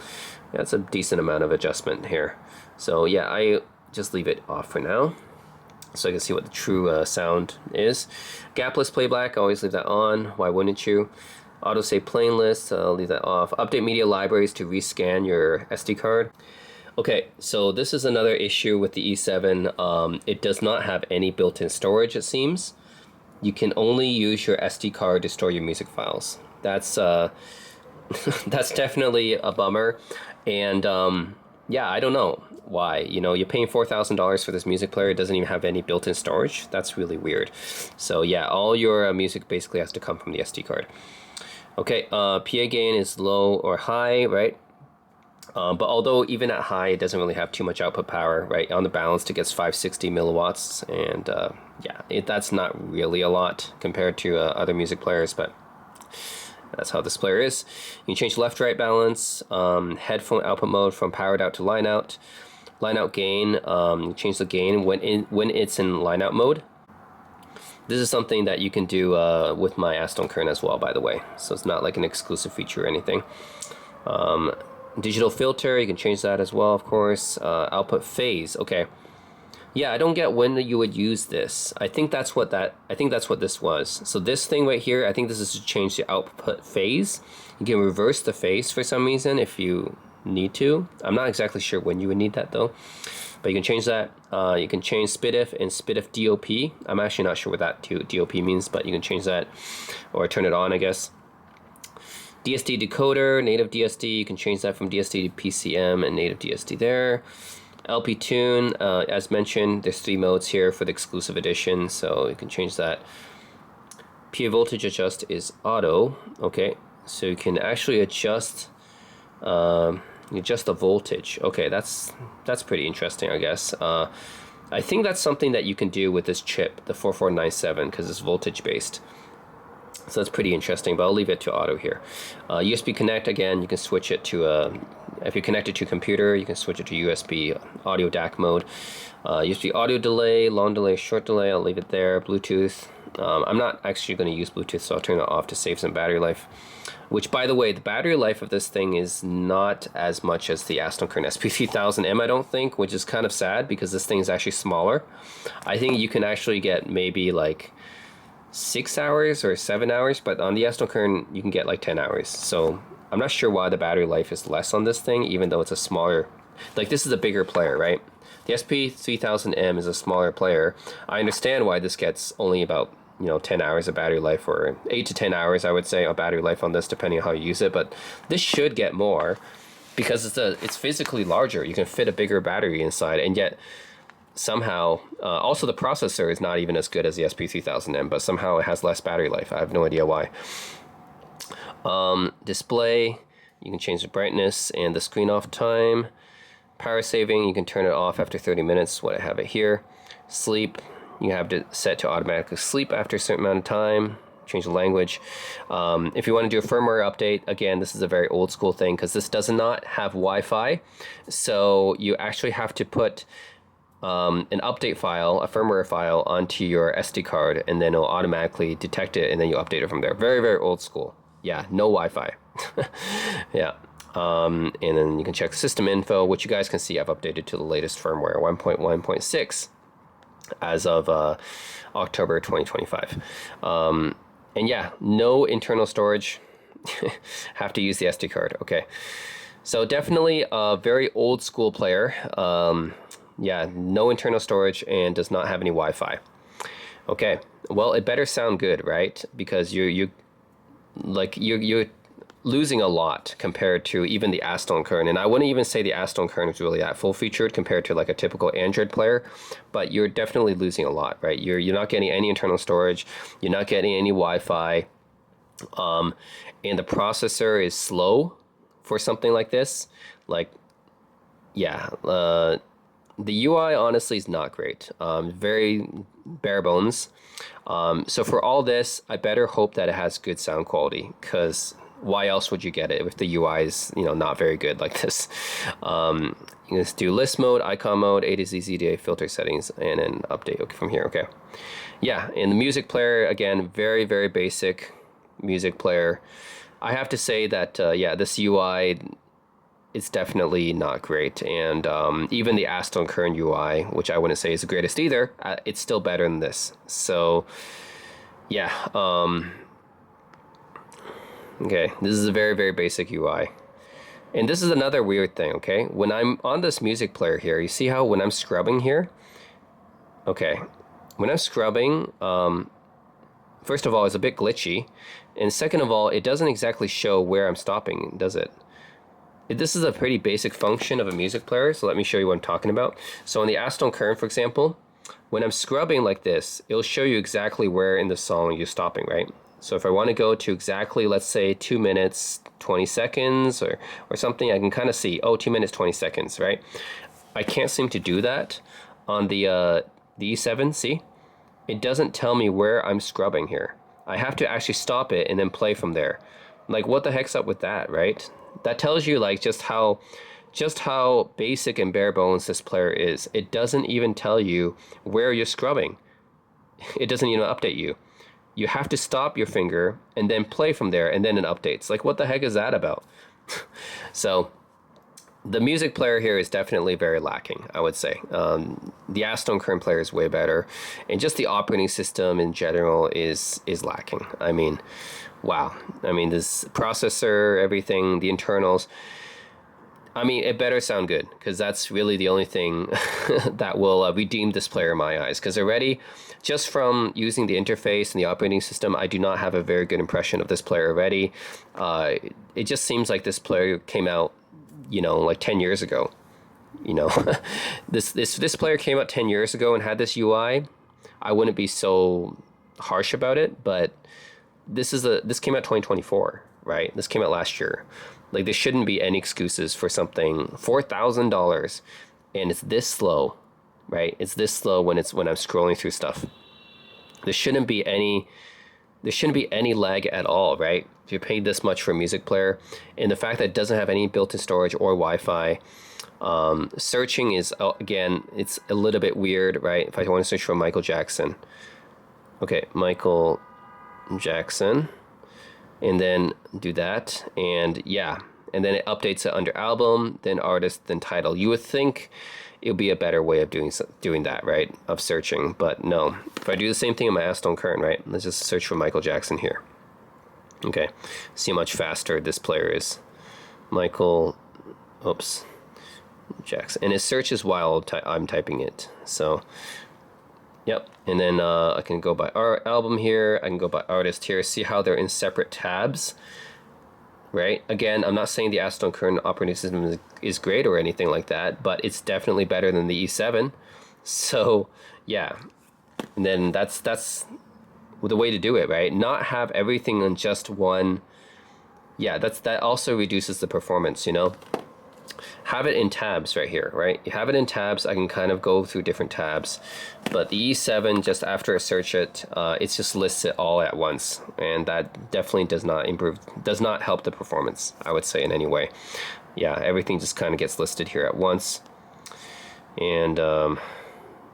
that's a decent amount of adjustment here. So yeah, I just leave it off for now, so I can see what the true sound is. Gapless playback, always leave that on. Why wouldn't you? Autosave playlist, I'll leave that off. Update media libraries to rescan your SD card. Okay, so this is another issue with the E7. It does not have any built-in storage, it seems. You can only use your SD card to store your music files. That's that's definitely a bummer. And yeah, I don't know why. You know, you're paying $4,000 for this music player. It doesn't even have any built-in storage. That's really weird. So yeah, all your music basically has to come from the SD card. Okay, PA gain is low or high, right? But although even at high, it doesn't really have too much output power, right? On the balanced, it gets 560 milliwatts, and yeah, that's not really a lot compared to other music players, but that's how this player is. You can change left-right balance, headphone output mode from powered out to line out gain. You change the gain when it's in line out mode. This is something that you can do with my Astell Kern as well, by the way. So it's not like an exclusive feature or anything. Digital filter, you can change that as well, of course. Output phase, okay. Yeah, I don't get when you would use this. I think that's what this was. So this thing right here, I think this is to change the output phase. You can reverse the phase for some reason if you need to. I'm not exactly sure when you would need that though. But you can change that. You can change SPDIF and SPDIF DOP. I'm actually not sure what that DOP means, but you can change that or turn it on, I guess. DSD decoder, native DSD, you can change that from DSD to PCM and native DSD there. LP tune, as mentioned, there's 3 modes here for the exclusive edition, so you can change that. PA voltage adjust is auto, okay, so you can actually adjust the voltage. Okay, that's pretty interesting, I guess. I think that's something that you can do with this chip, the 4497, because it's voltage based. So that's pretty interesting, but I'll leave it to auto here. USB connect, again, you can switch it to, if you connect it to a computer, you can switch it to USB audio DAC mode. USB audio delay, long delay, short delay, I'll leave it there. Bluetooth, I'm not actually going to use Bluetooth, so I'll turn it off to save some battery life. Which, by the way, the battery life of this thing is not as much as the Astell Kern SP3000M, I don't think, which is kind of sad because this thing is actually smaller. I think you can actually get maybe like 6 hours or 7 hours, but on the Astell Kern you can get like 10 hours. So I'm not sure why the battery life is less on this thing, even though it's a smaller, like this is a bigger player, right? The SP3000M is a smaller player. I understand why this gets only about 10 hours of battery life, or 8 to 10 hours I would say of battery life on this, depending on how you use it, but this should get more because it's physically larger. You can fit a bigger battery inside, and yet somehow, also the processor is not even as good as the SP3000M, but somehow it has less battery life. I have no idea why. Display, you can change the brightness and the screen off time. Power saving, you can turn it off after 30 minutes, what I have it here. Sleep, you have to set to automatically sleep after a certain amount of time. Change the language. If you want to do a firmware update, again, this is a very old school thing because this does not have Wi-Fi. So you actually have to put an update file, a firmware file, onto your SD card, and then it'll automatically detect it, and then you update it from there. Very, very old school. Yeah, no Wi-Fi. Yeah. And then you can check system info, which you guys can see I've updated to the latest firmware, 1.1.6, as of October 2025. And yeah, no internal storage. Have to use the SD card. Okay. So definitely a very old school player. Yeah, no internal storage and does not have any Wi-Fi. Okay. Well, it better sound good, right? Because you're losing a lot compared to even the Astell Kern. And I wouldn't even say the Astell Kern is really that full-featured compared to like a typical Android player, but you're definitely losing a lot, right? You're not getting any internal storage, you're not getting any Wi-Fi, and the processor is slow for something like this. Like, yeah, the UI honestly is not great. Very bare bones. So for all this, I better hope that it has good sound quality, because why else would you get it if the UI is, you know, not very good like this? You can just do list mode, icon mode, A to Z, ZDA, filter settings, and then update. Okay, from here. Okay. Yeah, and the music player, again, very, very basic music player. I have to say that, yeah, this UI is definitely not great. And even the Astell Kern UI, which I wouldn't say is the greatest either, it's still better than this. So, yeah. Okay, this is a very, very basic UI. And this is another weird thing, okay? When I'm on this music player here, you see how when I'm scrubbing here? Okay, when I'm scrubbing, first of all, it's a bit glitchy. And second of all, it doesn't exactly show where I'm stopping, does it? This is a pretty basic function of a music player, so let me show you what I'm talking about. So on the Astell Kern, for example, when I'm scrubbing like this, it'll show you exactly where in the song you're stopping, right? So if I want to go to exactly, let's say 2 minutes, 20 seconds or something, I can kind of see, oh, 2 minutes, 20 seconds, right? I can't seem to do that on the E7, see? It doesn't tell me where I'm scrubbing here. I have to actually stop it and then play from there. Like, what the heck's up with that, right? That tells you like just how basic and bare bones this player is. It doesn't even tell you where you're scrubbing. It doesn't even update you. You have to stop your finger and then play from there, and then it updates. Like, what the heck is that about? So the music player here is definitely very lacking, I would say. The Astell Kern player is way better, and just the operating system in general is lacking. I mean, wow. I mean, this processor, everything, the internals. I mean, it better sound good, because that's really the only thing that will redeem this player in my eyes. Because already, just from using the interface and the operating system, I do not have a very good impression of this player already. It just seems like this player came out, you know, like 10 years ago. You know, this player came out 10 years ago and had this UI. I wouldn't be so harsh about it, but this came out 2024, right? This came out last year. Like, there shouldn't be any excuses for something $4,000 and it's this slow, right? It's this slow when I'm scrolling through stuff. There shouldn't be any lag at all, right? If you paid this much for a music player, and the fact that it doesn't have any built-in storage or Wi-Fi, searching is, again, it's a little bit weird, right? If I want to search for Michael Jackson, okay, Michael Jackson, and then do that, and yeah, and then it updates it under album, then artist, then title. You would think it would be a better way of doing that, right? Of searching, but no. If I do the same thing in my Astell Kern, right? Let's just search for Michael Jackson here. Okay, see how much faster this player is. Michael, oops, Jackson, and it searches while I'm typing it. So, yep, and then I can go by album here. I can go by artist here. See how they're in separate tabs, right? Again, I'm not saying the Astell Kern operating system is great or anything like that, but it's definitely better than the E7. So yeah, and then that's the way to do it, right? Not have everything on just one. Yeah, that also reduces the performance, you know. Have it in tabs right here, right? You have it in tabs. I can kind of go through different tabs, but the E7, just after I search it, it just lists it all at once, and that definitely does not help the performance, I would say, in any way. Yeah, everything just kind of gets listed here at once, and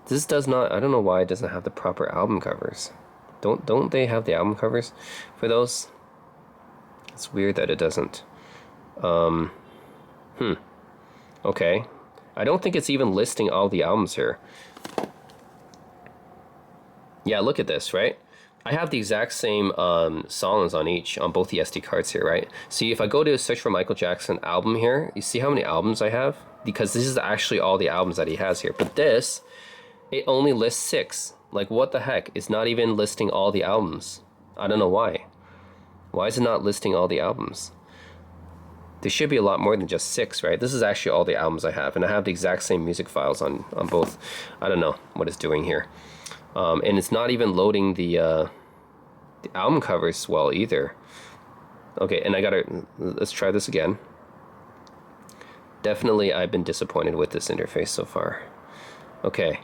this does not. I don't know why it doesn't have the proper album covers. Don't they have the album covers for those? It's weird that it doesn't. Okay. I don't think it's even listing all the albums here. Yeah, look at this, right? I have the exact same songs on both the SD cards here, right? See, if I go to search for Michael Jackson album here, you see how many albums I have? Because this is actually all the albums that he has here. But this, it only lists 6. Like, what the heck? It's not even listing all the albums. I don't know why. Why is it not listing all the albums? There should be a lot more than just 6, right? This is actually all the albums I have, and I have the exact same music files on both. I don't know what it's doing here. And it's not even loading the album covers well either. Okay, and let's try this again. Definitely I've been disappointed with this interface so far. Okay,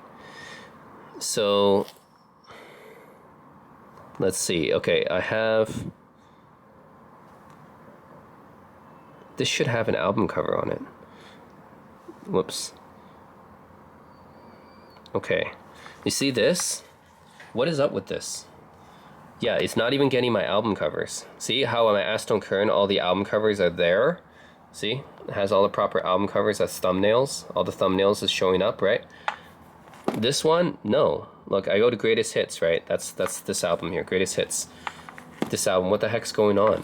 so let's see. Okay, I have... This should have an album cover on it. Whoops. Okay. You see this? What is up with this? Yeah, it's not even getting my album covers. See how on my Astell Kern all the album covers are there? See? It has all the proper album covers as thumbnails. All the thumbnails is showing up, right? This one, no. Look, I go to greatest hits, right? That's this album here, greatest hits. This album, what the heck's going on?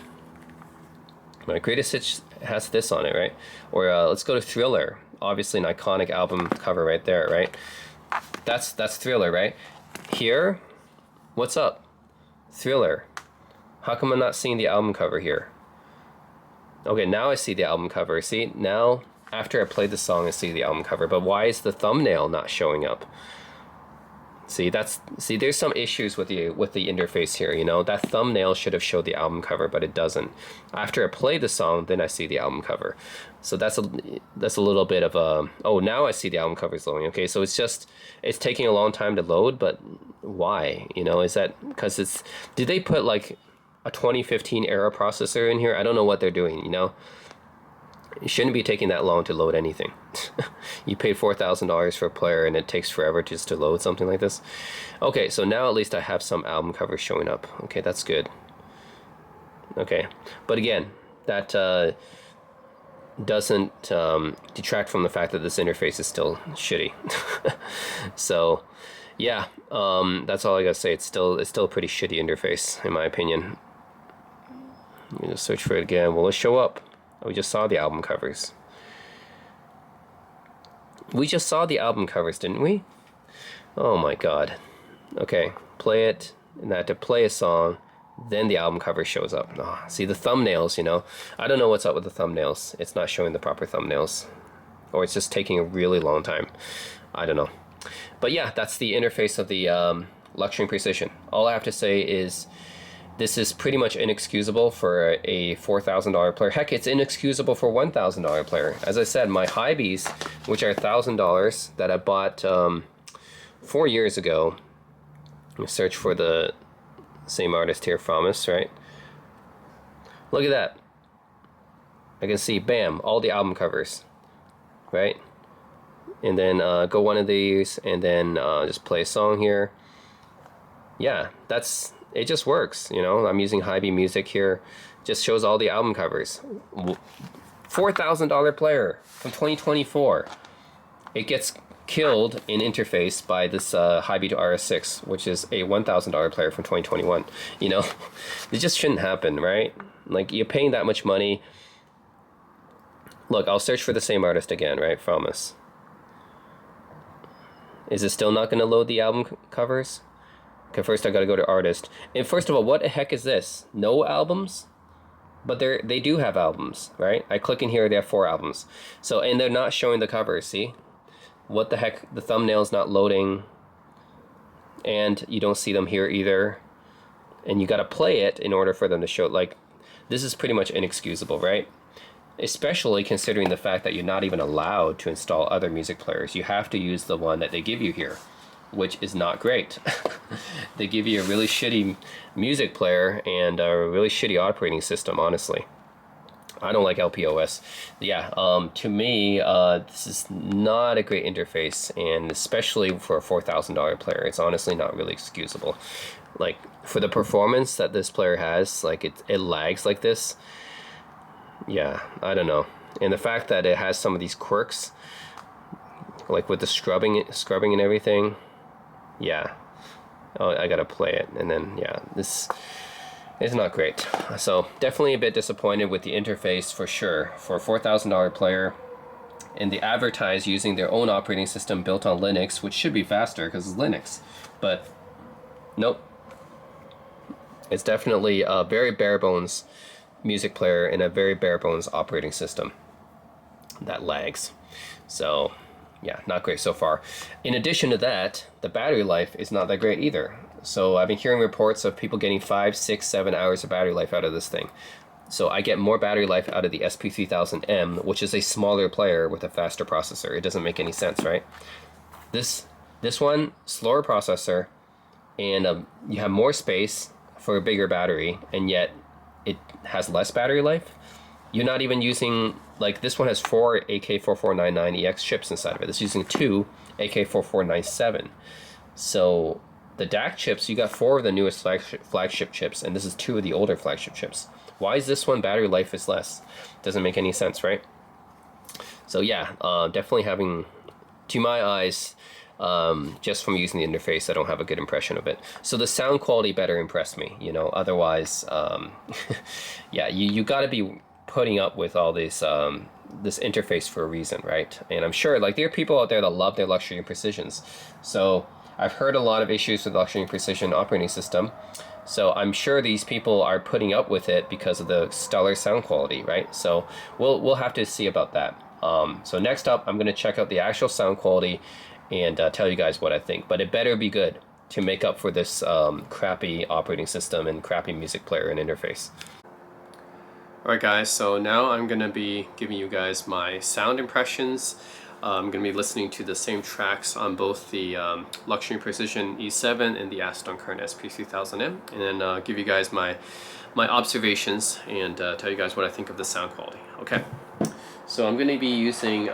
My greatest hits has this on it, right? Or let's go to Thriller. Obviously an iconic album cover right there, right? That's Thriller, right? Here, what's up? Thriller. How come I'm not seeing the album cover here? Okay, now I see the album cover. See, now after I played the song, I see the album cover. But why is the thumbnail not showing up? See, there's some issues with the interface here, you know. That thumbnail should have showed the album cover, but it doesn't. After I play the song, then I see the album cover. So that's a little bit of a... Oh, now I see the album cover is loading. Okay, so it's taking a long time to load, but why? You know, is that because it's... Did they put like a 2015 era processor in here? I don't know what they're doing, you know. It shouldn't be taking that long to load anything. You paid $4,000 for a player and it takes forever just to load something like this. Okay, so now at least I have some album covers showing up. Okay, that's good. Okay, but again, that doesn't detract from the fact that this interface is still shitty. So yeah, that's all I gotta say. It's still a pretty shitty interface in my opinion. Let me just search for it again. Will it show up? We just saw the album covers. We just saw the album covers, didn't we? Oh my god. Okay, play it, and I have to play a song, then the album cover shows up. Oh, see the thumbnails, you know? I don't know what's up with the thumbnails. It's not showing the proper thumbnails. Or it's just taking a really long time. I don't know. But yeah, that's the interface of the Luxury and Precision. All I have to say is this is pretty much inexcusable for a $4,000 player. Heck, it's inexcusable for $1,000 player. As I said, my Hybees, which are $1,000 that I bought 4 years ago. Let me search for the same artist here, Promise, right? Look at that. I can see, bam, all the album covers, right? And then go one of these, and then just play a song here. Yeah, it just works, you know. I'm using Hybee Music here. Just shows all the album covers. $4,000 player from 2024. It gets killed in interface by this Hybee to RS6, which is a $1,000 player from 2021. You know, it just shouldn't happen, right? Like, you're paying that much money. Look, I'll search for the same artist again, right? Promise. Is it still not going to load the album covers? Okay, first I gotta go to artist. And first of all, what the heck is this? No albums? But they do have albums, right? I click in here, they have 4 albums. So, and they're not showing the covers, see? what the heck, the thumbnail's not loading, and you don't see them here either, and you got to play it in order for them to show. Like, this is pretty much inexcusable, right? Especially considering the fact that you're not even allowed to install other music players. You have to use the one that they give you here, which is not great. They give you a really shitty music player and a really shitty operating system, honestly. I don't like LPOS. Yeah, to me, this is not a great interface, and especially for a $4,000 player, it's honestly not really excusable. Like, for the performance that this player has, like, it lags like this. Yeah, I don't know. And the fact that it has some of these quirks, like with the scrubbing and everything, yeah. Oh, I gotta play it, and then yeah, this is not great. So definitely a bit disappointed with the interface for sure. For a $4,000 player, and they advertise using their own operating system built on Linux, which should be faster because it's Linux, but nope. It's definitely a very bare bones music player and a very bare bones operating system that lags. So yeah, not great so far. In addition to that, the battery life is not that great either. So I've been hearing reports of people getting 5, 6, 7 hours of battery life out of this thing. So I get more battery life out of the SP3000M, which is a smaller player with a faster processor. It doesn't make any sense, right? This one, slower processor, and you have more space for a bigger battery, and yet it has less battery life. You're not even using, like, this one has 4 AK4499EX chips inside of it. This is using 2 AK4497. So the DAC chips, you got 4 of the newest flagship chips, and this is 2 of the older flagship chips. Why is this one battery life is less? Doesn't make any sense, right? So yeah, definitely having, to my eyes, just from using the interface, I don't have a good impression of it. So the sound quality better impressed me, you know. Otherwise, yeah, you got to be putting up with all this this interface for a reason, right? And I'm sure, like, there are people out there that love their Luxury and Precisions. So I've heard a lot of issues with Luxury and Precision operating system. So I'm sure these people are putting up with it because of the stellar sound quality, right? So we'll have to see about that. So next up, I'm going to check out the actual sound quality and tell you guys what I think. But it better be good to make up for this crappy operating system and crappy music player and interface. Alright guys, so now I'm going to be giving you guys my sound impressions. I'm going to be listening to the same tracks on both the Luxury Precision E7 and the Astell Kern SP3000M, and then give you guys my observations and tell you guys what I think of the sound quality. Okay, so I'm going to be using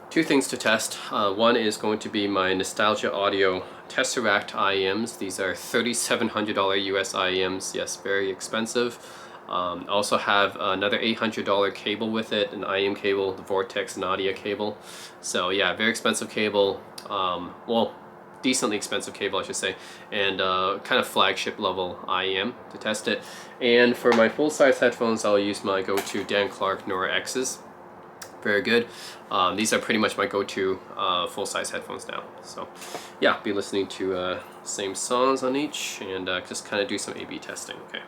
2 things to test. One is going to be my Nostalgia Audio Tesseract IEMs. These are $3,700 US IEMs. Yes, very expensive. I also have another $800 cable with it, an IEM cable, the Vortex Nadia cable. So yeah, very expensive cable. Well, decently expensive cable, I should say, and kind of flagship level IEM to test it. And for my full-size headphones, I'll use my go-to Dan Clark Nora X's. Very good. These are pretty much my go-to full-size headphones now. So yeah, be listening to same songs on each, and just kind of do some A/B testing. Okay,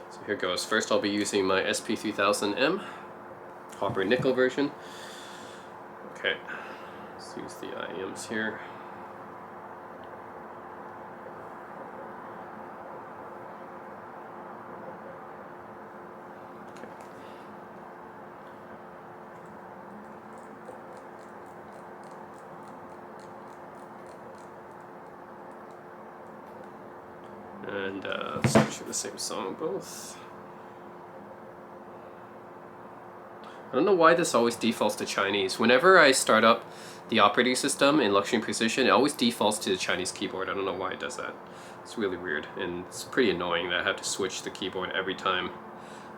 so here goes. First, I'll be using my SP3000M copper nickel version. Okay, let's use the IEMs here. And switch to the same song both. I don't know why this always defaults to Chinese. Whenever I start up the operating system in Luxury and Precision, it always defaults to the Chinese keyboard. I don't know why it does that. It's really weird, and it's pretty annoying that I have to switch the keyboard every time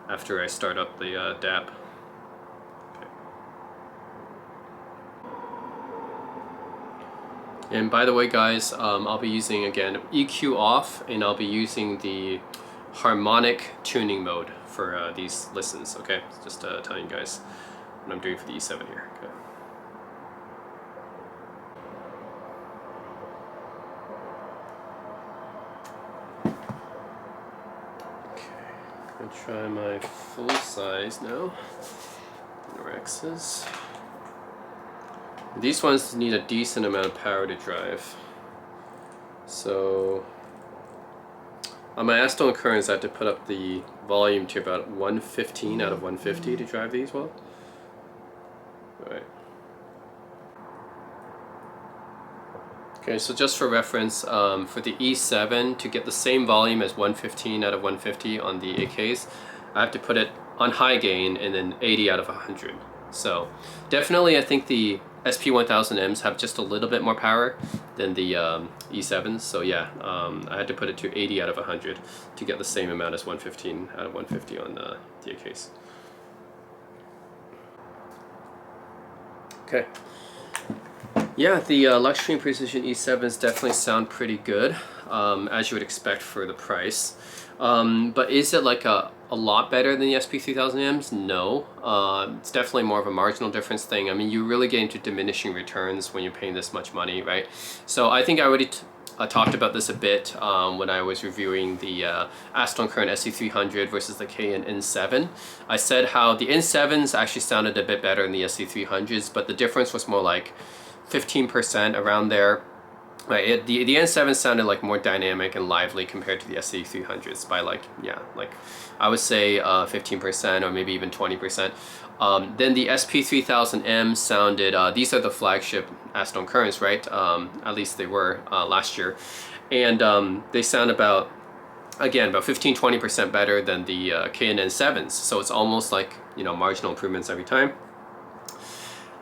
after I start up the DAP. And by the way guys, I'll be using again EQ off, and I'll be using the harmonic tuning mode for these listens, okay? Just telling you guys what I'm doing for the E7 here. Okay. Okay, I'm gonna try my full size now. X's. These ones need a decent amount of power to drive. So on my Astell Kerns, I have to put up the volume to about 115 out of 150 to drive these well. Alright. Okay, so just for reference, for the E7, to get the same volume as 115 out of 150 on the AKs, I have to put it on high gain and then 80 out of 100. So definitely I think the SP1000Ms have just a little bit more power than the E7s. So yeah, I had to put it to 80 out of 100 to get the same amount as 115 out of 150 on the AKs. Okay. Yeah, the Luxury and Precision E7s definitely sound pretty good, as you would expect for the price. But is it like a lot better than the SP3000Ms? No. It's definitely more of a marginal difference thing. I mean, you really get into diminishing returns when you're paying this much money, right? So I think I already talked about this a bit when I was reviewing the Astell Kern SC300 versus the Canon N7. I said how the N7s actually sounded a bit better than the SC300s, but the difference was more like 15% around there. Right, the N7 sounded like more dynamic and lively compared to the SC300s by like, yeah, like I would say 15% or maybe even 20%. Then the SP3000M sounded, these are the flagship Astell Kerns, right? At least they were last year. And they sound about, again, about 15-20% better than the Canon N7s. So it's almost like, you know, marginal improvements every time.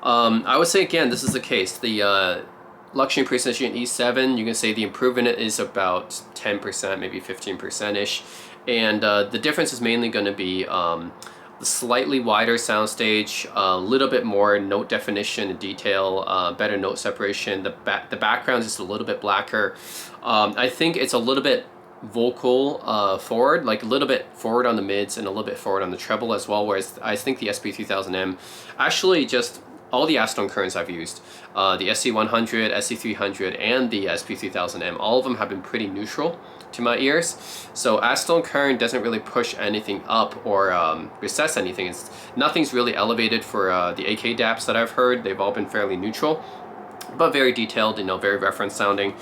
I would say again, this is the case. The Luxury and Precision E7, you can say the improvement is about 10%, maybe 15%-ish. And the difference is mainly going to be the slightly wider soundstage, a little bit more note definition and detail, better note separation. The background is just a little bit blacker. I think it's a little bit vocal forward, like a little bit forward on the mids and a little bit forward on the treble as well, whereas I think the SP3000M actually just all the Astell Kerns I've used, the SC100, SC300, and the SP3000M, all of them have been pretty neutral to my ears. So Astell Kern doesn't really push anything up or recess anything. Nothing's really elevated for the AK DAPs that I've heard. They've all been fairly neutral, but very detailed, you know, very reference sounding.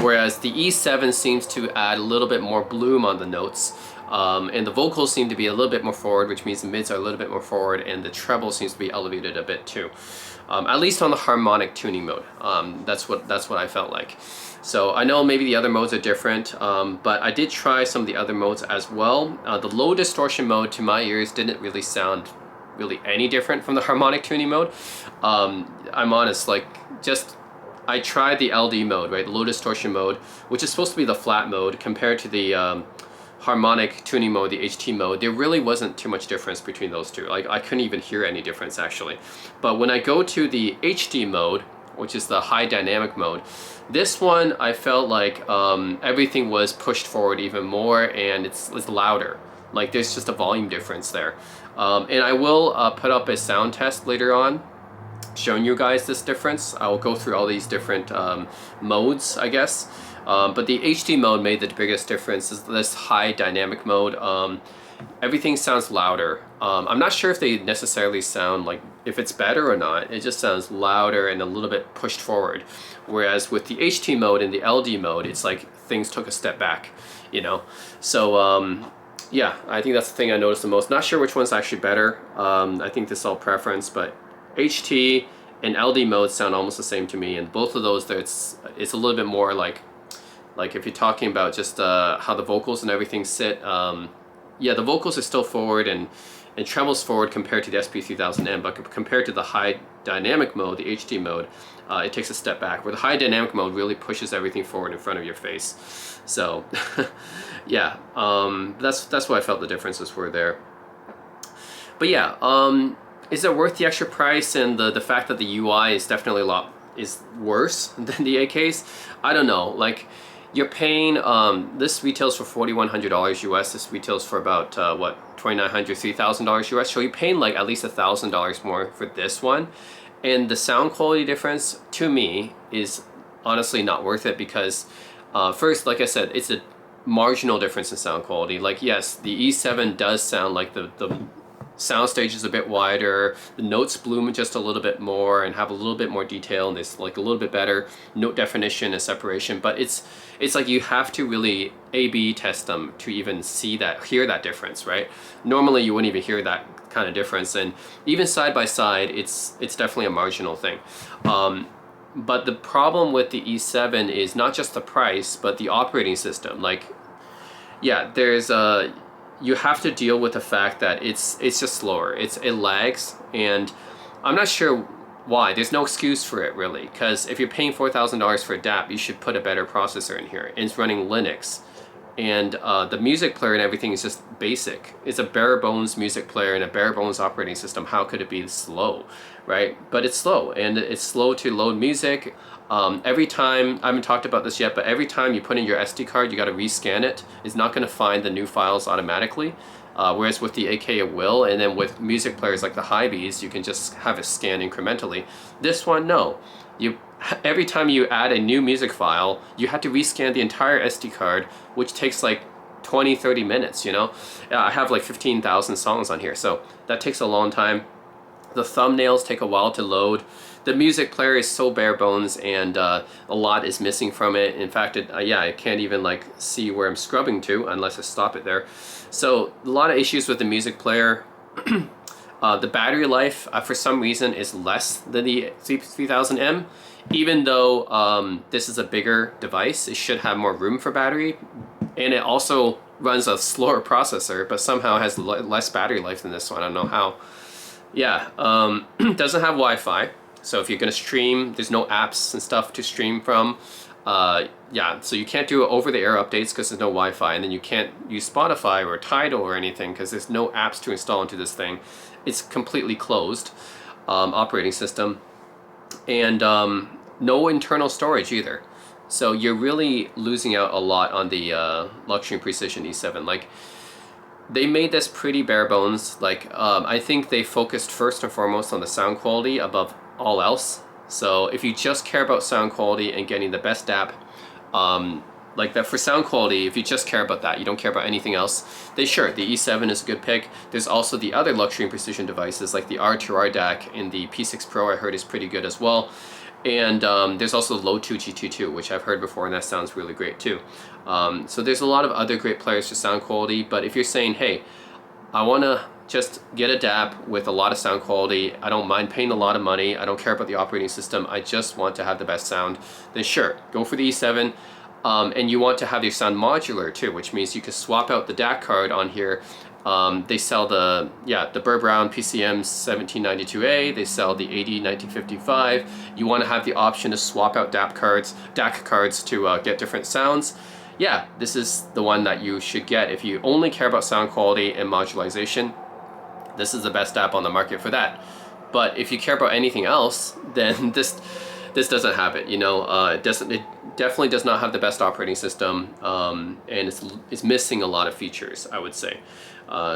Whereas the E7 seems to add a little bit more bloom on the notes. And the vocals seem to be a little bit more forward, which means the mids are a little bit more forward, and the treble seems to be elevated a bit too. At least on the harmonic tuning mode. That's what I felt like. So I know maybe the other modes are different, but I did try some of the other modes as well. The low distortion mode to my ears didn't really sound really any different from the harmonic tuning mode. I'm honest, like I tried the LD mode, right, the low distortion mode, which is supposed to be the flat mode, compared to the harmonic tuning mode, the HT mode. There really wasn't too much difference between those two. Like I couldn't even hear any difference actually. But when I go to the HD mode, which is the high dynamic mode, this one I felt like everything was pushed forward even more, and it's louder. Like there's just a volume difference there. And I will put up a sound test later on showing you guys this difference. I will go through all these different modes, I guess. But the HD mode made the biggest difference. Is this high dynamic mode. Everything sounds louder. I'm not sure if they necessarily sound like, if it's better or not. It just sounds louder and a little bit pushed forward. Whereas with the HT mode and the LD mode, it's like things took a step back, you know? So yeah, I think that's the thing I noticed the most. Not sure which one's actually better. I think this is all preference, but HT and LD mode sound almost the same to me. And both of those, it's a little bit more like if you're talking about just how the vocals and everything sit, yeah, the vocals are still forward and trebles forward compared to the SP3000M, but compared to the high dynamic mode, the HD mode, it takes a step back, where the high dynamic mode really pushes everything forward in front of your face. So yeah, that's what I felt the differences were there. But yeah, is it worth the extra price and the fact that the UI is definitely is worse than the AKs? I don't know. Like, you're paying, this retails for $4,100 US. This retails for about what, $2,900, $3,000 US. So you're paying like at least $1,000 more for this one, and the sound quality difference to me is honestly not worth it, because first, like I said, it's a marginal difference in sound quality. Like, yes, the E7 does sound like the soundstage is a bit wider, the notes bloom just a little bit more and have a little bit more detail, and there's like a little bit better note definition and separation. But it's like you have to really A/B test them to even see that, hear that difference, right? Normally you wouldn't even hear that kind of difference, and even side by side, it's definitely a marginal thing. But the problem with the E7 is not just the price, but the operating system. Like, yeah, there's a, you have to deal with the fact that it's just slower. It lags, and I'm not sure why. There's no excuse for it really, because if you're paying $4,000 for a DAP, you should put a better processor in here. And it's running Linux, and the music player and everything is just basic. It's a bare bones music player and a bare bones operating system. How could it be slow, right? But it's slow, and it's slow to load music. Every time, I haven't talked about this yet, but every time you put in your SD card, you got to rescan it. It's not going to find the new files automatically. Whereas with the AK it will, and then with music players like the Hy-Vees, you can just have it scan incrementally. This one, no. Every time you add a new music file, you have to rescan the entire SD card, which takes like 20-30 minutes, you know? I have like 15,000 songs on here, so that takes a long time. The thumbnails take a while to load. The music player is so bare bones, and a lot is missing from it. In fact, yeah, I can't even like see where I'm scrubbing to unless I stop it there. So a lot of issues with the music player. The battery life, for some reason, is less than the SP3000M. Even though this is a bigger device, it should have more room for battery. And it also runs a slower processor, but somehow has less battery life than this one. I don't know how. Yeah, doesn't have Wi-Fi. So if you're going to stream, there's no apps and stuff to stream from. Yeah, so you can't do over-the-air updates because there's no Wi-Fi, and then you can't use Spotify or Tidal or anything because there's no apps to install into this thing. It's completely closed operating system, and no internal storage either. So you're really losing out a lot on the Luxury and Precision E7. Like, they made this pretty bare bones. Like, I think they focused first and foremost on the sound quality above all else. So if you just care about sound quality and getting the best DAP, like that for sound quality, if you just care about that, you don't care about anything else, the E7 is a good pick. There's also the other Luxury and Precision devices like the R2R DAC and the P6 Pro I heard is pretty good as well. And there's also the Low 2 G22, which I've heard before, and that sounds really great too. So there's a lot of other great players for sound quality, but if you're saying, hey, I want to just get a DAP with a lot of sound quality, I don't mind paying a lot of money, I don't care about the operating system, I just want to have the best sound, then sure, go for the E7. And you want to have your sound modular too, which means you can swap out the DAC card on here. They sell the Burr Brown PCM 1792A, they sell the 801955. You want to have the option to swap out DAC cards to get different sounds. Yeah, this is the one that you should get if you only care about sound quality and modularization. This is the best DAP on the market for that. But if you care about anything else, then this doesn't have it. You know, it definitely does not have the best operating system, and it's missing a lot of features, I would say.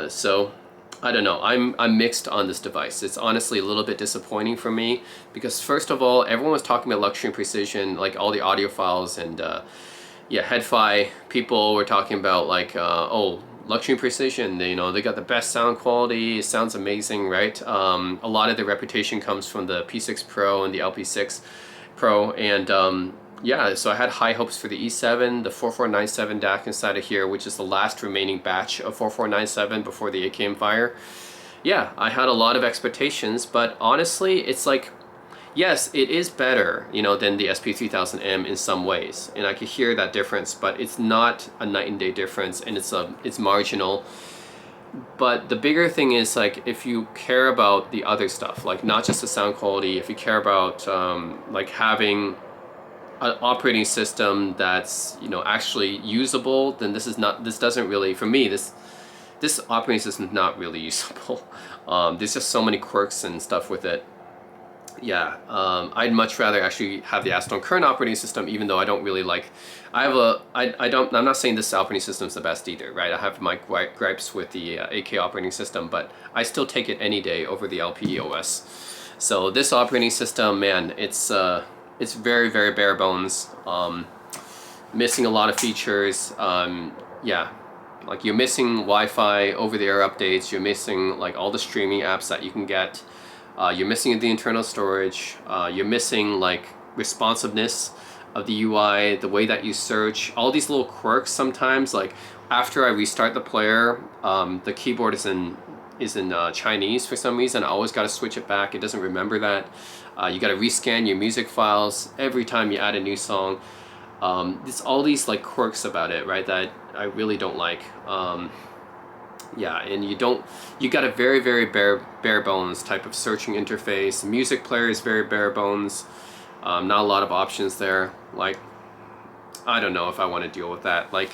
So I don't know. I'm mixed on this device. It's honestly a little bit disappointing for me because first of all, everyone was talking about Luxury and Precision, like all the audiophiles and yeah, HeadFi people were talking about like oh, Luxury and Precision, you know, they got the best sound quality, it sounds amazing, right? A lot of the reputation comes from the P6 Pro and the LP6 Pro, and yeah, so I had high hopes for the E7, the 4497 DAC inside of here, which is the last remaining batch of 4497 before the AKM fire. Yeah, I had a lot of expectations, but honestly, it's like, yes, it is better, you know, than the SP3000M in some ways, and I could hear that difference, but it's not a night and day difference, and it's marginal. But the bigger thing is, like, if you care about the other stuff, like not just the sound quality, if you care about like having an operating system that's, you know, actually usable, then this doesn't really, for me, this operating system is not really usable. There's just so many quirks and stuff with it. Yeah, I'd much rather actually have the Astell Kern operating system, even though I don't really like, I'm not saying this operating system is the best either, right? I have my gripes with the AK operating system, but I still take it any day over the LPE OS. So this operating system, man, it's very, very bare bones, missing a lot of features. Yeah, Like you're missing Wi-Fi, over-the-air updates, you're missing like all the streaming apps that you can get, you're missing the internal storage, you're missing like responsiveness of the UI, the way that you search, all these little quirks sometimes. Like after I restart the player, the keyboard is in Chinese for some reason. I always got to switch it back. It doesn't remember that. You got to rescan your music files every time you add a new song. It's all these like quirks about it, right, that I really don't like. Yeah, and you got a very, very bare bones type of searching interface. The music player is very bare bones. Not a lot of options there. Like, I don't know if I want to deal with that. Like,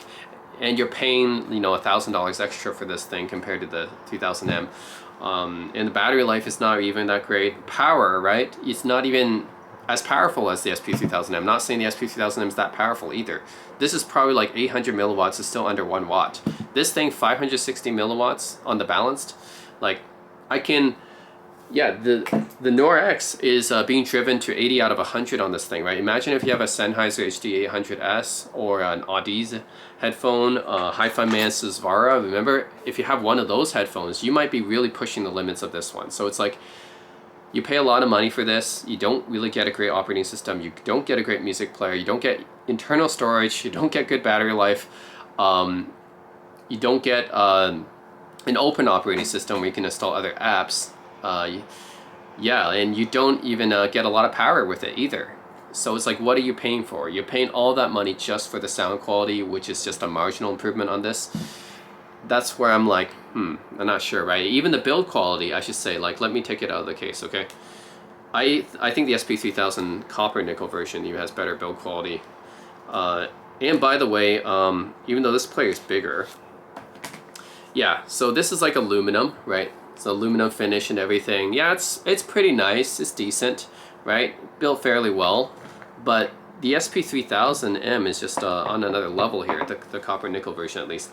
and you're paying, you know, $1,000 extra for this thing compared to the 3000M. And the battery life is not even that great. Power, right? It's not even as powerful as the SP3000M. I'm not saying the SP3000M is that powerful either. This is probably like 800 milliwatts, is still under 1 watt. This thing, 560 milliwatts on the balanced. Like, I can, yeah, the Nora X is being driven to 80 out of 100 on this thing, right? Imagine if you have a Sennheiser HD800S or an Audi's headphone, Hi-Fi Man Susvara. Remember, if you have one of those headphones, you might be really pushing the limits of this one. So it's like, you pay a lot of money for this, you don't really get a great operating system, you don't get a great music player, you don't get internal storage, you don't get good battery life, you don't get an open operating system where you can install other apps. Yeah, and you don't even get a lot of power with it either. So it's like, what are you paying for? You're paying all that money just for the sound quality, which is just a marginal improvement on this. That's where I'm like, I'm not sure, right? Even the build quality, I should say, like, let me take it out of the case, okay? I think the SP3000 copper nickel version even has better build quality. And by the way, even though this player is bigger, yeah, so this is like aluminum, right? It's aluminum finish and everything. Yeah, it's pretty nice, it's decent, right? Built fairly well, but the SP3000M is just on another level here, the copper nickel version at least.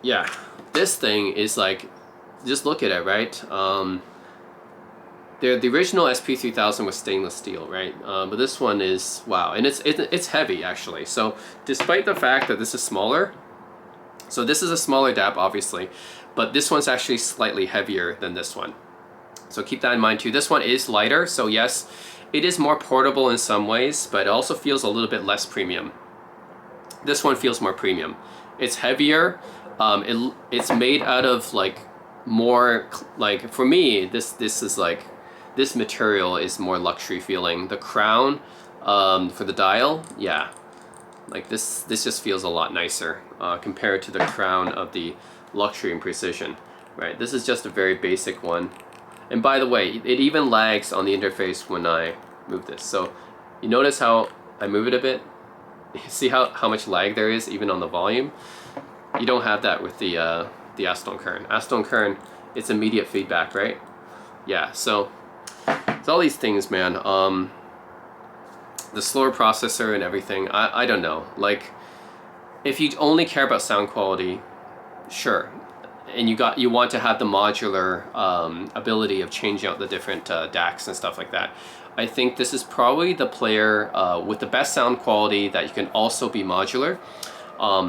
Yeah, this thing is like, just look at it, right? The original SP3000 was stainless steel, right? But this one is, wow, and it's heavy actually. So despite the fact that this is smaller, so this is a smaller DAP obviously, but this one's actually slightly heavier than this one. So keep that in mind too. This one is lighter, so yes, it is more portable in some ways, but it also feels a little bit less premium. This one feels more premium. It's heavier. It's made out of like more, like for me, this is like, this material is more luxury feeling. The crown for the dial, yeah, like this just feels a lot nicer compared to the crown of the luxury and precision, right? This is just a very basic one. And by the way, it even lags on the interface when I move this. So you notice how I move it a bit? See how much lag there is even on the volume? You don't have that with the Astell Kern. Astell Kern, it's immediate feedback, right? Yeah, so it's all these things, man. The slower processor and everything, I don't know. Like, if you only care about sound quality, sure. And you want to have the modular ability of changing out the different DACs and stuff like that. I think this is probably the player with the best sound quality that you can also be modular.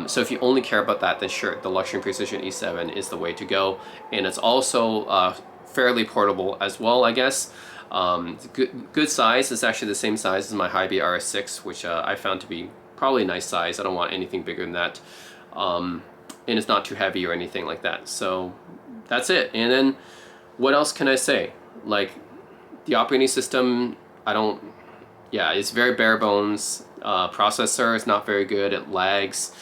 So if you only care about that, then sure, the Luxury and Precision E7 is the way to go. And it's also fairly portable as well, I guess. Good size. It's actually the same size as my Hy-Vee RS6, which I found to be probably a nice size. I don't want anything bigger than that. And it's not too heavy or anything like that. So that's it. And then what else can I say? Like, the operating system, yeah, it's very bare bones. Processor is not very good, it lags.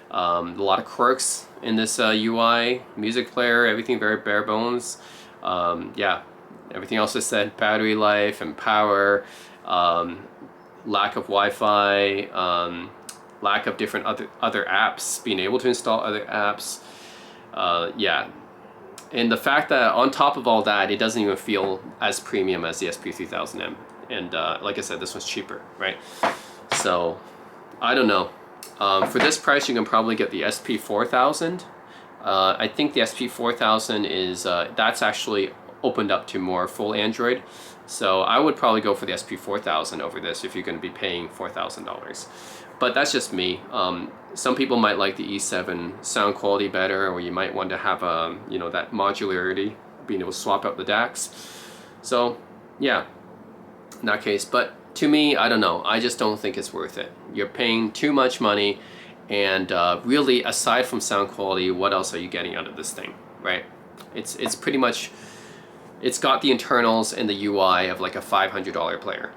A lot of quirks in this UI, music player, everything very bare bones. Yeah, everything else I said, battery life and power, lack of Wi-Fi, lack of different other apps, being able to install other apps. Yeah, and the fact that on top of all that, it doesn't even feel as premium as the SP3000M. And like I said, this one's cheaper, right? So, I don't know. For this price, you can probably get the SP4000. I think the SP4000 is, that's actually opened up to more full Android. So I would probably go for the SP4000 over this if you're going to be paying $4,000. But that's just me. Some people might like the E7 sound quality better, or you might want to have you know, that modularity, being able to swap out the DACs. So yeah, in that case. But to me, I don't know. I just don't think it's worth it. You're paying too much money, and really, aside from sound quality, what else are you getting out of this thing, right? It's pretty much, it's got the internals and the UI of like a $500 player.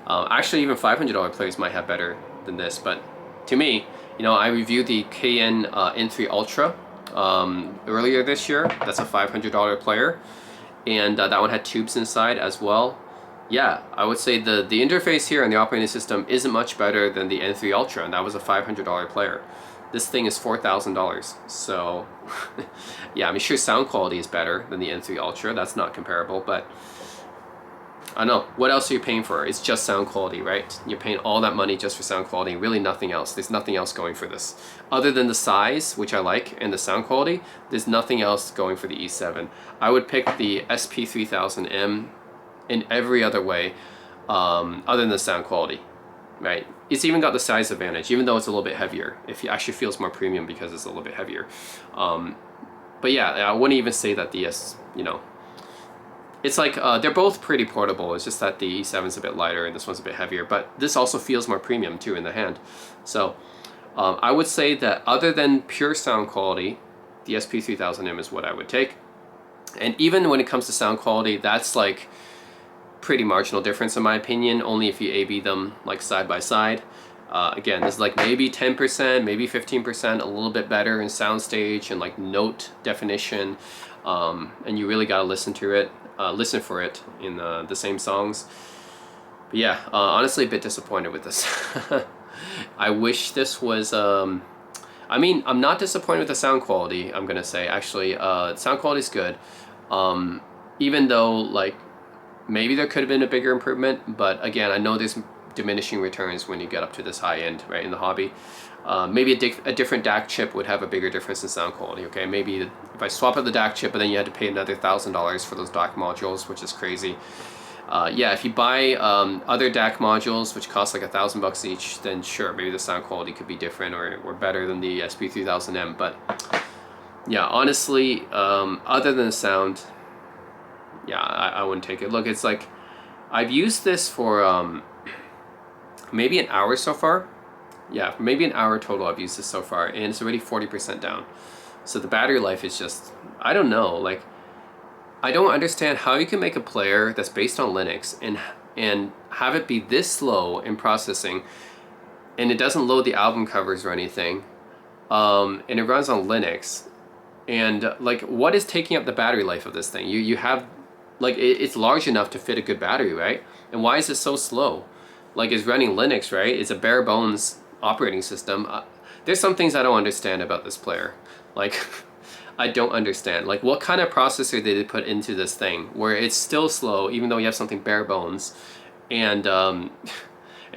Actually, even $500 players might have better than this, but to me, you know, I reviewed the KN N3 Ultra earlier this year. That's a $500 player, and that one had tubes inside as well. Yeah, I would say the interface here and the operating system isn't much better than the N3 Ultra, and that was a $500 player. This thing is $4,000, so yeah, I mean, sure, sound quality is better than the N3 Ultra. That's not comparable, but I don't know. What else are you paying for? It's just sound quality, right? You're paying all that money just for sound quality, really nothing else. There's nothing else going for this. Other than the size, which I like, and the sound quality, there's nothing else going for the E7. I would pick the SP3000M in every other way, other than the sound quality, right? It's even got the size advantage, even though it's a little bit heavier. It actually feels more premium because it's a little bit heavier. But yeah, I wouldn't even say that the you know, it's like they're both pretty portable. It's just that the E7's a bit lighter and this one's a bit heavier, but this also feels more premium too in the hand. So I would say that other than pure sound quality, the SP3000M is what I would take. And even when it comes to sound quality, that's like pretty marginal difference in my opinion, only if you A/B them like side by side. Again, this is like maybe 10%, maybe 15%, a little bit better in soundstage and like note definition, and you really gotta listen to it, listen for it in the same songs. But yeah, honestly a bit disappointed with this. I wish this was, I mean, I'm not disappointed with the sound quality, I'm gonna say, actually. Sound quality is good, even though like maybe there could have been a bigger improvement, but again, I know there's diminishing returns when you get up to this high end, right, in the hobby. Maybe a different DAC chip would have a bigger difference in sound quality, okay? Maybe if I swap out the DAC chip, but then you had to pay another $1,000 for those DAC modules, which is crazy. Yeah, if you buy other DAC modules, which cost like $1,000 each, then sure, maybe the sound quality could be different or better than the SP3000M, but yeah, honestly, other than the sound, yeah, I wouldn't take it. Look, it's like, I've used this for maybe an hour so far. Yeah, maybe an hour total I've used this so far, and it's already 40% down. So the battery life is just, I don't know, like, I don't understand how you can make a player that's based on Linux and have it be this slow in processing, and it doesn't load the album covers or anything, and it runs on Linux. And like, what is taking up the battery life of this thing? You have, like, it's large enough to fit a good battery, right? And why is it so slow? Like, it's running Linux, right? It's a bare bones operating system. There's some things I don't understand about this player. Like, I don't understand. Like, what kind of processor did they put into this thing where it's still slow, even though you have something bare bones, and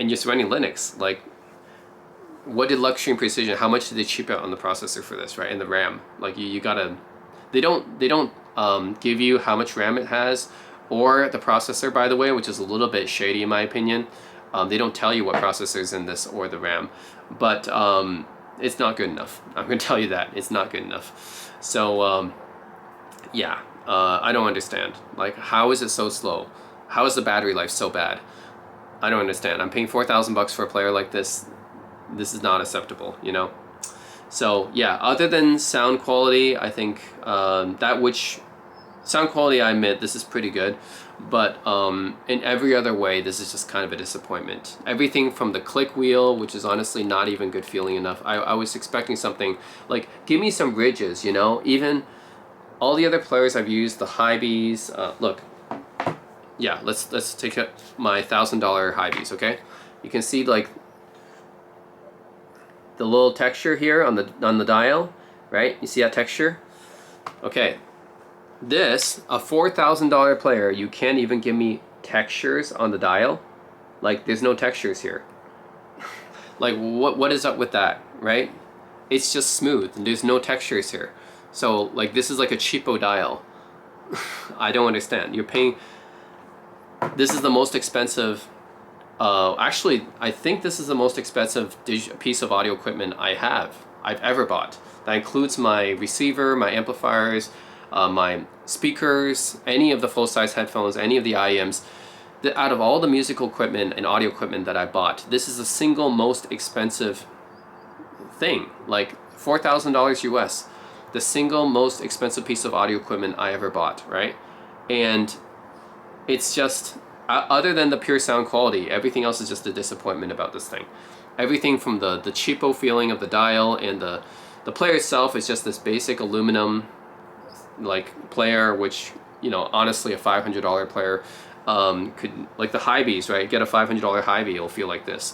just running Linux? Like, what did Luxury and Precision? How much did they cheap out on the processor for this, right? And the RAM. Like, you gotta. They don't give you how much RAM it has, or the processor, by the way, which is a little bit shady in my opinion. They don't tell you what processor's in this or the RAM, but it's not good enough. I'm gonna tell you that it's not good enough. So yeah, I don't understand. Like, how is it so slow? How is the battery life so bad? I don't understand. I'm paying $4,000 for a player like this. This is not acceptable, you know? So yeah, other than sound quality, I think sound quality, I admit, this is pretty good, but in every other way, this is just kind of a disappointment. Everything from the click wheel, which is honestly not even good feeling enough. I was expecting something like, give me some ridges, you know? Even all the other players I've used, the Hy-Bees, look, yeah, let's take my $1,000 Hy-Bees, okay? You can see like the little texture here on the dial, right? You see that texture? Okay. This, a $4,000 player, you can't even give me textures on the dial. Like, there's no textures here. Like, what is up with that, right? It's just smooth, and there's no textures here. So, like, this is like a cheapo dial. I don't understand. You're paying This is the most expensive, actually, I think this is the most expensive piece of audio equipment I've ever bought. That includes my receiver, my amplifiers, my speakers, any of the full-size headphones, any of the IEMs. Out of all the musical equipment and audio equipment that I bought, this is the single most expensive thing, like $4,000 US. The single most expensive piece of audio equipment I ever bought, right? And it's just, other than the pure sound quality, everything else is just a disappointment about this thing. Everything from the cheapo feeling of the dial, and the player itself is just this basic aluminum like player, which, you know, honestly a $500 player could, like the Hy-Bees, right? Get a $500 Hy-Bee, it'll feel like this.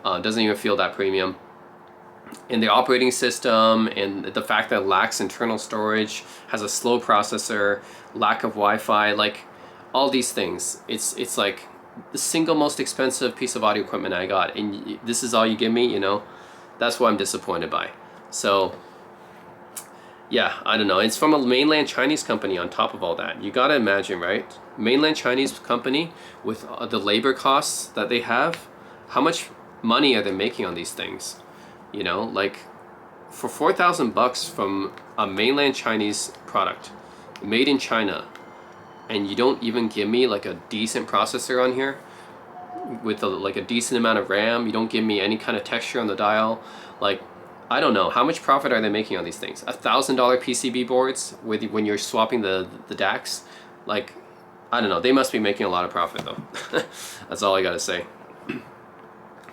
Doesn't even feel that premium. And the operating system, and the fact that it lacks internal storage, has a slow processor, lack of Wi-Fi, like all these things, it's like the single most expensive piece of audio equipment I got, and this is all you give me, you know? That's what I'm disappointed by. So yeah, I don't know. It's from a mainland Chinese company on top of all that. You gotta imagine, right? Mainland Chinese company with the labor costs that they have, how much money are they making on these things? You know, like for 4,000 bucks from a mainland Chinese product made in China, and you don't even give me like a decent processor on here with like a decent amount of RAM. You don't give me any kind of texture on the dial. Like, I don't know, how much profit are they making on these things? $1,000 PCB boards when you're swapping the DACs? Like, I don't know, they must be making a lot of profit though. That's all I gotta say.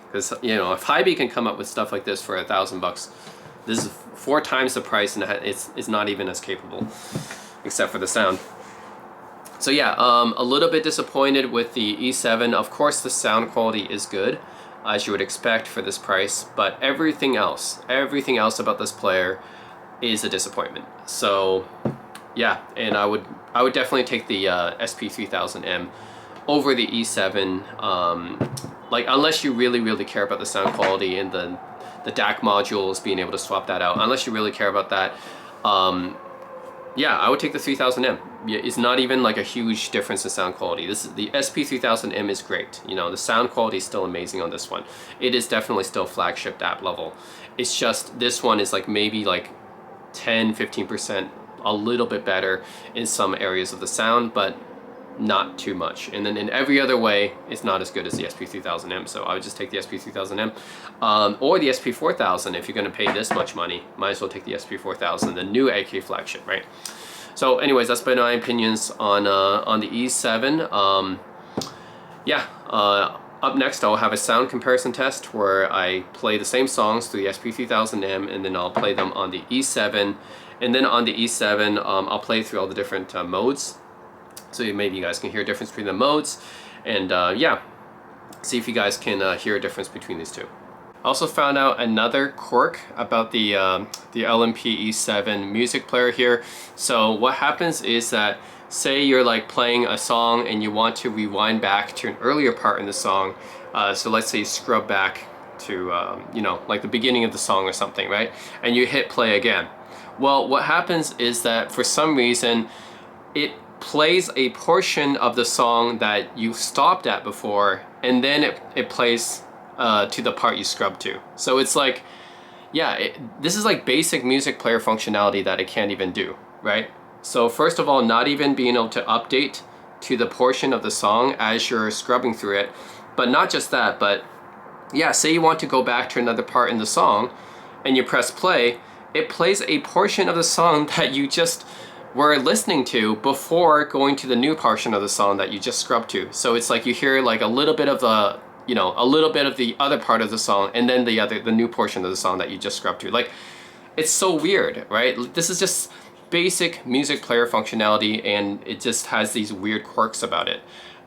Because, you know, if Hy-Bee can come up with stuff like this for $1,000 this is 4 times the price, and it's not even as capable, except for the sound. So yeah, a little bit disappointed with the E7. Of course, the sound quality is good, as you would expect for this price, but everything else about this player is a disappointment. So yeah, and I would definitely take the SP3000M over the E7, like unless you really care about the sound quality and the DAC modules, being able to swap that out. Unless you really care about that, yeah, I would take the 3000M. It's not even like a huge difference in sound quality. The SP3000M is great. You know, the sound quality is still amazing on this one. It is definitely still flagship DAP level. It's just this one is like maybe like 10-15%, a little bit better in some areas of the sound, but not too much. And then in every other way, it's not as good as the SP3000M. So I would just take the SP3000M, or the SP4000. If you're going to pay this much money, might as well take the SP4000, the new AK flagship, right? So anyways, that's been my opinions on the E7. Yeah, up next I'll have a sound comparison test where I play the same songs through the SP3000M, and then I'll play them on the E7, and then on the E7 I'll play through all the different modes. So maybe you guys can hear a difference between the modes, and yeah, see if you guys can hear a difference between these two. I also found out another quirk about the LMP E7 music player here. So what happens is that, say you're like playing a song and you want to rewind back to an earlier part in the song. So let's say you scrub back to, you know, like the beginning of the song or something, right? And you hit play again. Well, what happens is that for some reason, it plays a portion of the song that you stopped at before, and then it plays to the part you scrubbed to. So it's like, yeah, this is like basic music player functionality that it can't even do, right? So first of all, not even being able to update to the portion of the song as you're scrubbing through it. But not just that, but yeah, say you want to go back to another part in the song and you press play, it plays a portion of the song that you just were listening to before going to the new portion of the song that you just scrubbed to. So it's like you hear like a little bit of the, you know, a little bit of the other part of the song, and then the new portion of the song that you just scrubbed to. Like, it's so weird, right? This is just basic music player functionality, and it just has these weird quirks about it.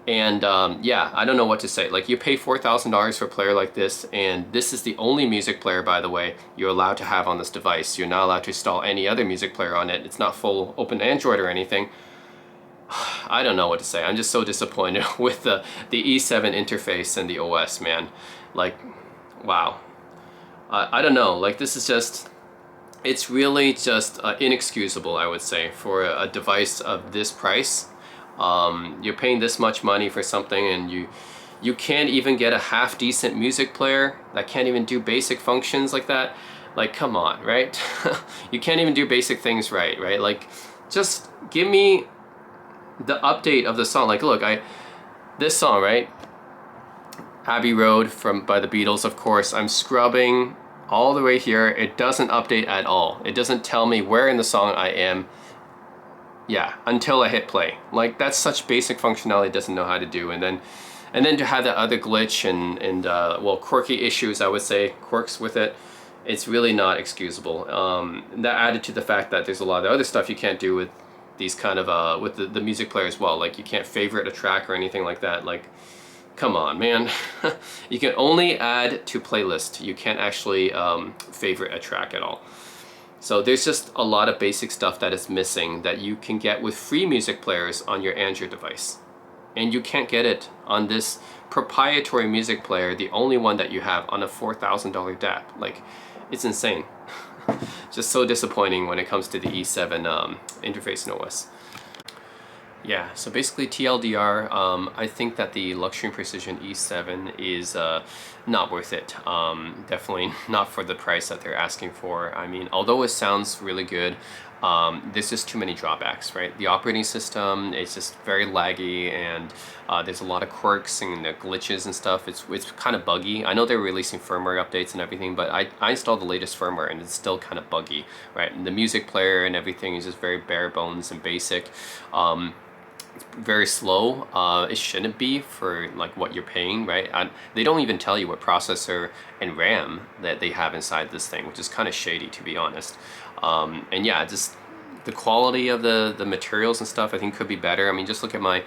And yeah, I don't know what to say. Like, you pay $4,000 for a player like this, and this is the only music player, by the way, you're allowed to have on this device. You're not allowed to install any other music player on it. It's not full open Android or anything. I don't know what to say. I'm just so disappointed with the E7 interface and the OS, man. Like, wow. I don't know. Like, this is just, it's really just inexcusable, I would say, for a device of this price. You're paying this much money for something, and you can't even get a half decent music player that can't even do basic functions like that. Like, come on, right? You can't even do basic things right? Like, just give me the update of the song. Like, look, this song, right? Abbey Road by the Beatles, of course. I'm scrubbing all the way here. It doesn't update at all. It doesn't tell me where in the song I am. Yeah, until I hit play. Like, that's such basic functionality it doesn't know how to do. And then to have that other glitch and well, quirky issues, I would say, quirks with it, it's really not excusable. That added to the fact that there's a lot of other stuff you can't do with these kind of with the music player as well. Like, you can't favorite a track or anything like that. Like, come on, man. You can only add to playlist. You can't actually favorite a track at all. So there's just a lot of basic stuff that is missing that you can get with free music players on your Android device. And you can't get it on this proprietary music player, the only one that you have, on a $4,000 DAP. Like, it's insane. Just so disappointing when it comes to the E7 interface in OS. Yeah, so basically TLDR, I think that the Luxury and Precision E7 is not worth it. Definitely not for the price that they're asking for. I mean, although it sounds really good, there's just too many drawbacks, right? The operating system is just very laggy, and there's a lot of quirks and glitches and stuff. It's kind of buggy. I know they're releasing firmware updates and everything, but I installed the latest firmware and it's still kind of buggy, right? And the music player and everything is just very bare bones and basic. It's very slow. It shouldn't be for like what you're paying, right? They don't even tell you what processor and RAM that they have inside this thing, which is kind of shady, to be honest. And yeah, just the quality of the materials and stuff, I think could be better. I mean, just look at my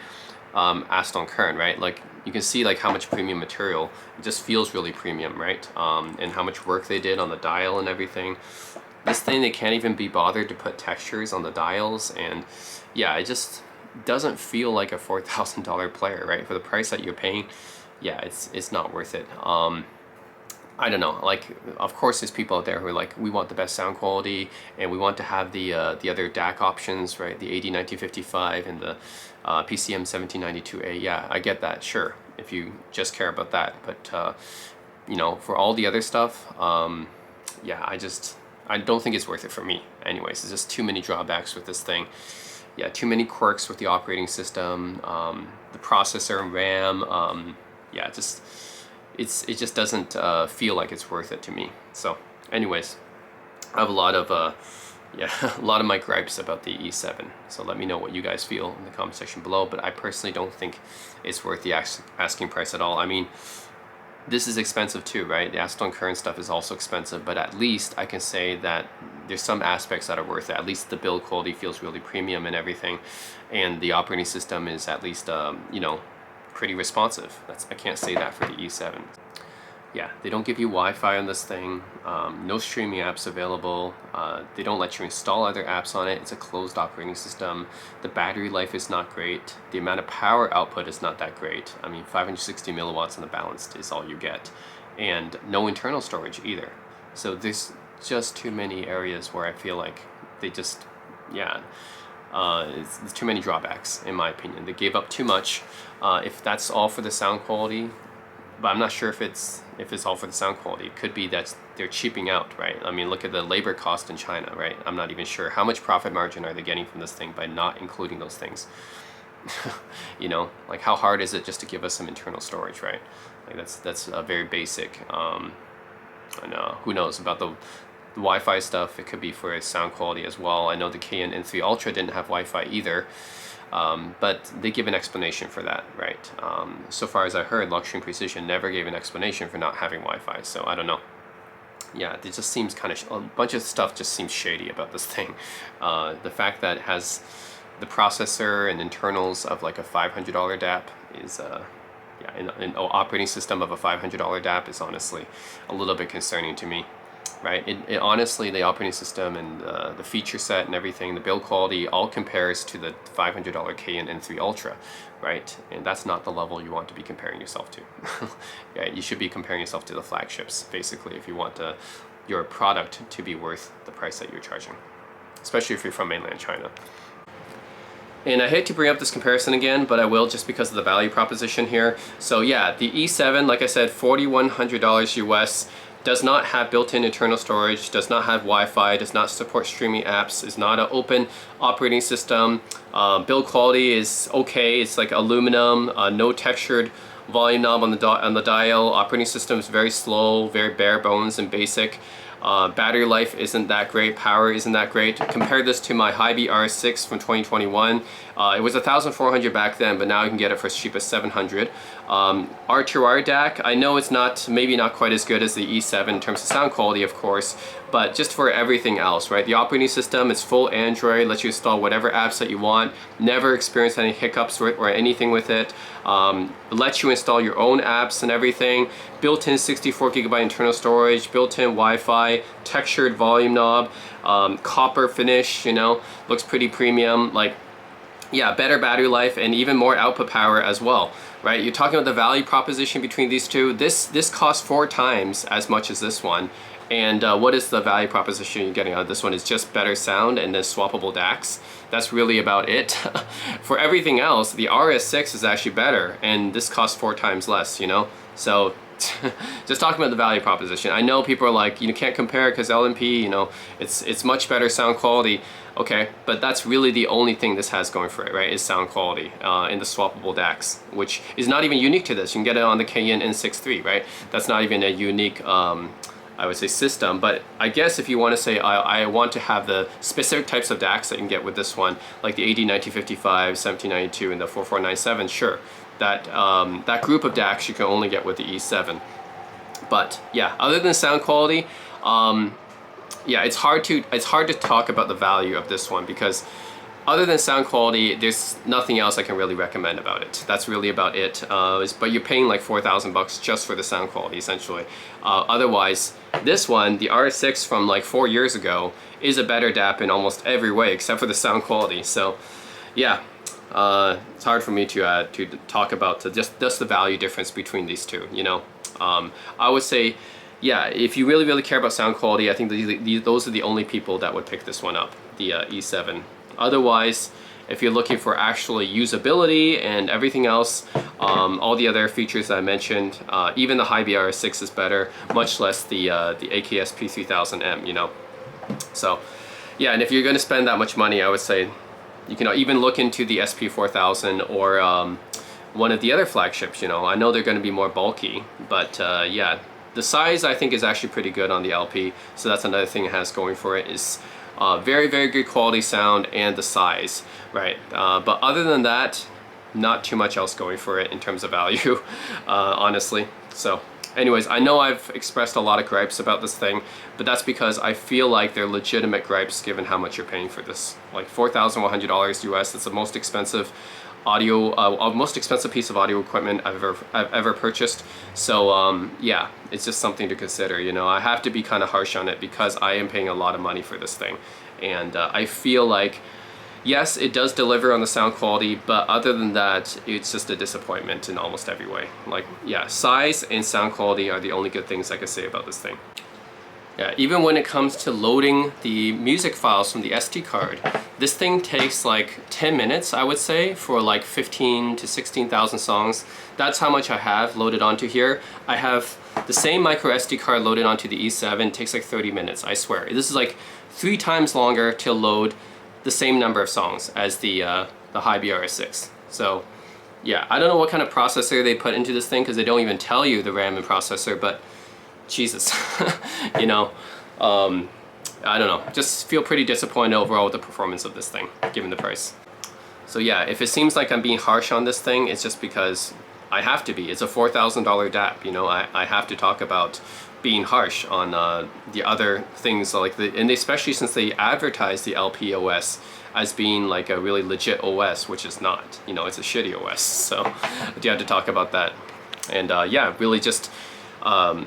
Astell Kern, right? Like, you can see like how much premium material. It just feels really premium, right? And how much work they did on the dial and everything. This thing, they can't even be bothered to put textures on the dials, and yeah, it just doesn't feel like a $4,000 player, right? For the price that you're paying, yeah, it's not worth it. I don't know, like, of course there's people out there who are like, we want the best sound quality and we want to have the other DAC options, right? The AD1955 and the PCM 1792A. Yeah, I get that, sure, if you just care about that. But you know, for all the other stuff, yeah, I don't think it's worth it for me. Anyways, there's just too many drawbacks with this thing. Yeah, too many quirks with the operating system, the processor and RAM. Yeah, it just doesn't feel like it's worth it to me. So, anyways, I have a lot of yeah, a lot of my gripes about the E7. So let me know what you guys feel in the comment section below. But I personally don't think it's worth the asking price at all. I mean, this is expensive too, right? The Astell Kern stuff is also expensive, but at least I can say that there's some aspects that are worth it. At least the build quality feels really premium and everything, and the operating system is at least, you know, pretty responsive. I can't say that for the E7. Yeah, they don't give you Wi-Fi on this thing, no streaming apps available, they don't let you install other apps on it, it's a closed operating system, the battery life is not great, the amount of power output is not that great. I mean, 560 milliwatts on the balanced is all you get, and no internal storage either. So there's just too many areas where I feel like they just, yeah, there's too many drawbacks in my opinion. They gave up too much. If that's all for the sound quality, but I'm not sure if it's all for the sound quality. It could be that they're cheaping out, right? I mean, look at the labor cost in China, right? I'm not even sure how much profit margin are they getting from this thing by not including those things. You know, like, how hard is it just to give us some internal storage, right? Like, that's very basic. And who knows about the Wi-Fi stuff? It could be for sound quality as well. I know the K N3 Ultra didn't have Wi-Fi either. But they give an explanation for that, right? So far as I heard, Luxury and Precision never gave an explanation for not having Wi-Fi, so I don't know. Yeah, it just seems kind of, a bunch of stuff just seems shady about this thing. The fact that it has the processor and internals of like a $500 DAP is, yeah, an operating system of a $500 DAP is honestly a little bit concerning to me. Right, it honestly, the operating system and the feature set and everything, the build quality, all compares to the $500 N3 Ultra, right? And that's not the level you want to be comparing yourself to. Yeah, you should be comparing yourself to the flagships, basically, if you want your product to be worth the price that you're charging, especially if you're from mainland China. And I hate to bring up this comparison again, but I will just because of the value proposition here. So yeah, the E7, like I said, $4,100 US, does not have built-in internal storage, does not have Wi-Fi, does not support streaming apps, is not an open operating system. Build quality is okay, it's like aluminum, no textured volume knob on the dial. Operating system is very slow, very bare bones and basic. Battery life isn't that great, power isn't that great. Compare this to my Hy-Vee R6 from 2021. It was 1,400 back then, but now you can get it for as cheap as 700. R2R DAC, I know it's maybe not quite as good as the E7 in terms of sound quality, of course, but just for everything else, right? The operating system is full Android, lets you install whatever apps that you want, never experience any hiccups or anything with it. Lets you install your own apps and everything. Built-in 64 gigabyte internal storage, built-in Wi-Fi, textured volume knob, copper finish, you know, looks pretty premium. Like, yeah, better battery life and even more output power as well, right? You're talking about the value proposition between these two. This costs 4 times as much as this one. And what is the value proposition you're getting out of this one? Is just better sound and then swappable DACs. That's really about it. For everything else, the RS6 is actually better, and this costs 4 times less, you know? So just talking about the value proposition. I know people are like, you can't compare because LMP, you know, it's much better sound quality. Okay, but that's really the only thing this has going for it, right, is sound quality in the swappable DACs, which is not even unique to this. You can get it on the Cayenne N6 III, right? That's not even a unique I would say system, but I guess if you want to say I want to have the specific types of DACs that you can get with this one, like the AD1955, 1792, and the 4497, sure, that group of DACs you can only get with the E7. But yeah, other than sound quality, yeah, it's hard to talk about the value of this one because other than sound quality, there's nothing else I can really recommend about it. That's really about it. But you're paying like 4,000 bucks just for the sound quality, essentially. Otherwise, this one, the RS6 from like 4 years ago, is a better DAP in almost every way except for the sound quality. So, yeah, it's hard for me to talk about just the value difference between these two. You know, I would say, yeah, if you really care about sound quality, I think those are the only people that would pick this one up, the E7. Otherwise, if you're looking for actual usability and everything else, all the other features that I mentioned, even the Hy-Vee R6 is better, much less the AKS SP3000M, you know. So, yeah, and if you're going to spend that much money, I would say you can even look into the SP4000 or one of the other flagships, you know. I know they're going to be more bulky, but yeah, the size I think is actually pretty good on the LP, so that's another thing it has going for it is very good quality sound and the size, right? But other than that, not too much else going for it in terms of value, honestly. So anyways, I know I've expressed a lot of gripes about this thing, but that's because I feel like they're legitimate gripes given how much you're paying for this. Like $4,100 US, it's the most expensive most expensive piece of audio equipment I've ever purchased. So yeah, it's just something to consider. You know, I have to be kind of harsh on it because I am paying a lot of money for this thing, and I feel like yes, it does deliver on the sound quality, but other than that, it's just a disappointment in almost every way. Like, yeah, size and sound quality are the only good things I can say about this thing. Yeah, even when it comes to loading the music files from the SD card, this thing takes like 10 minutes, I would say, for like 15 to 16,000 songs. That's how much I have loaded onto here. I have the same micro SD card loaded onto the E7. It takes like 30 minutes, I swear. This is like 3 times longer to load the same number of songs as the Hy-Vee RS6. So yeah, I don't know what kind of processor they put into this thing because they don't even tell you the RAM and processor, but Jesus, you know, I don't know, just feel pretty disappointed overall with the performance of this thing, given the price. So yeah, if it seems like I'm being harsh on this thing, it's just because I have to be. It's a $4,000 DAP, you know, I have to talk about being harsh on the other things, like and especially since they advertise the LP OS as being like a really legit OS, which is not, you know, it's a shitty OS, so I do have to talk about that. And yeah, really just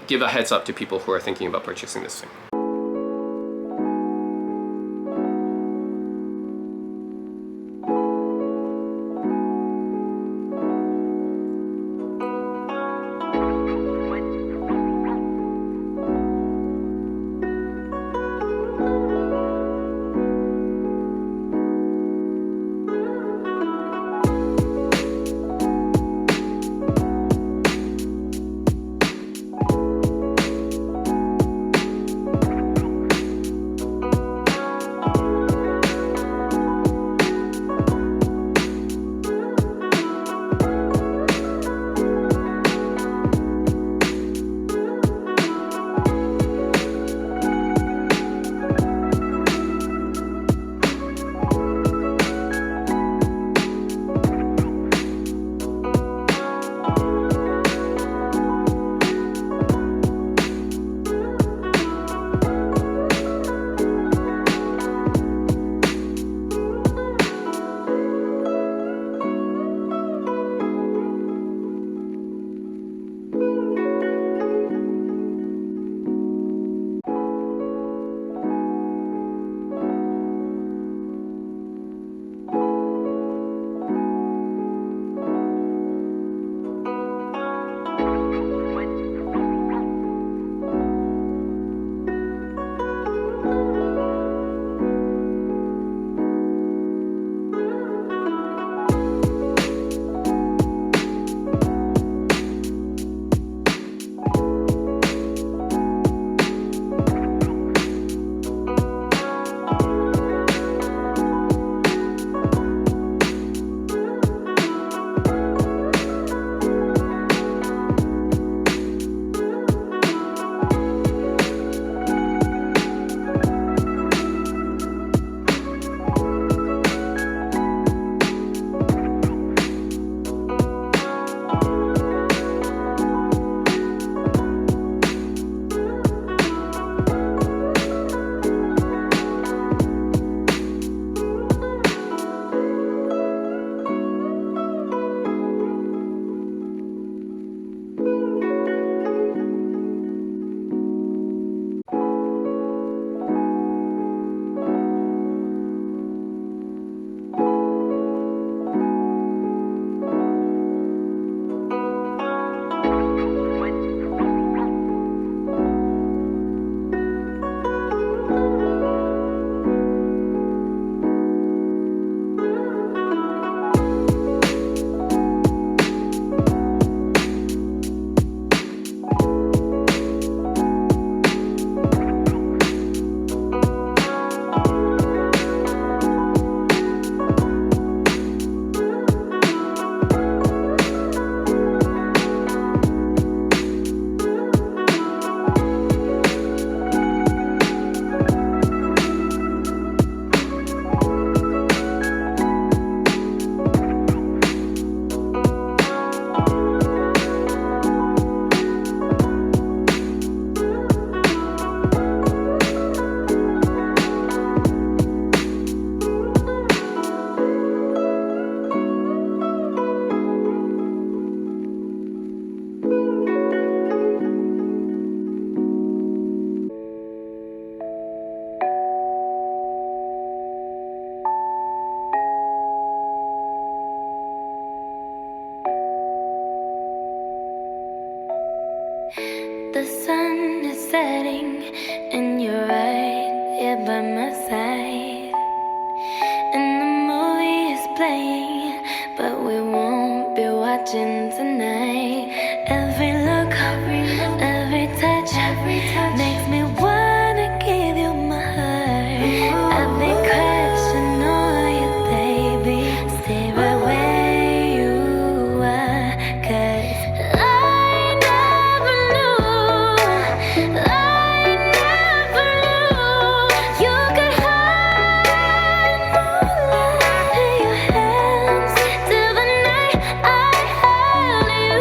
give a heads up to people who are thinking about purchasing this thing. setting, and you're right here by my side. And the movie is playing, but we won't be watching tonight. Every look, every touch makes me wanna give you my heart. I've been crushing on you, baby. Stay right where you are, 'cause I never knew you could hide moonlight in your hands till the night I held you.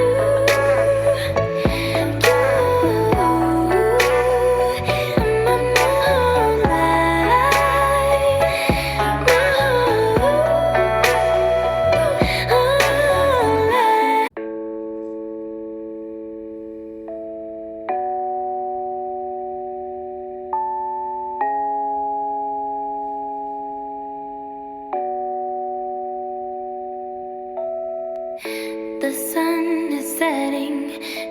The sun is setting,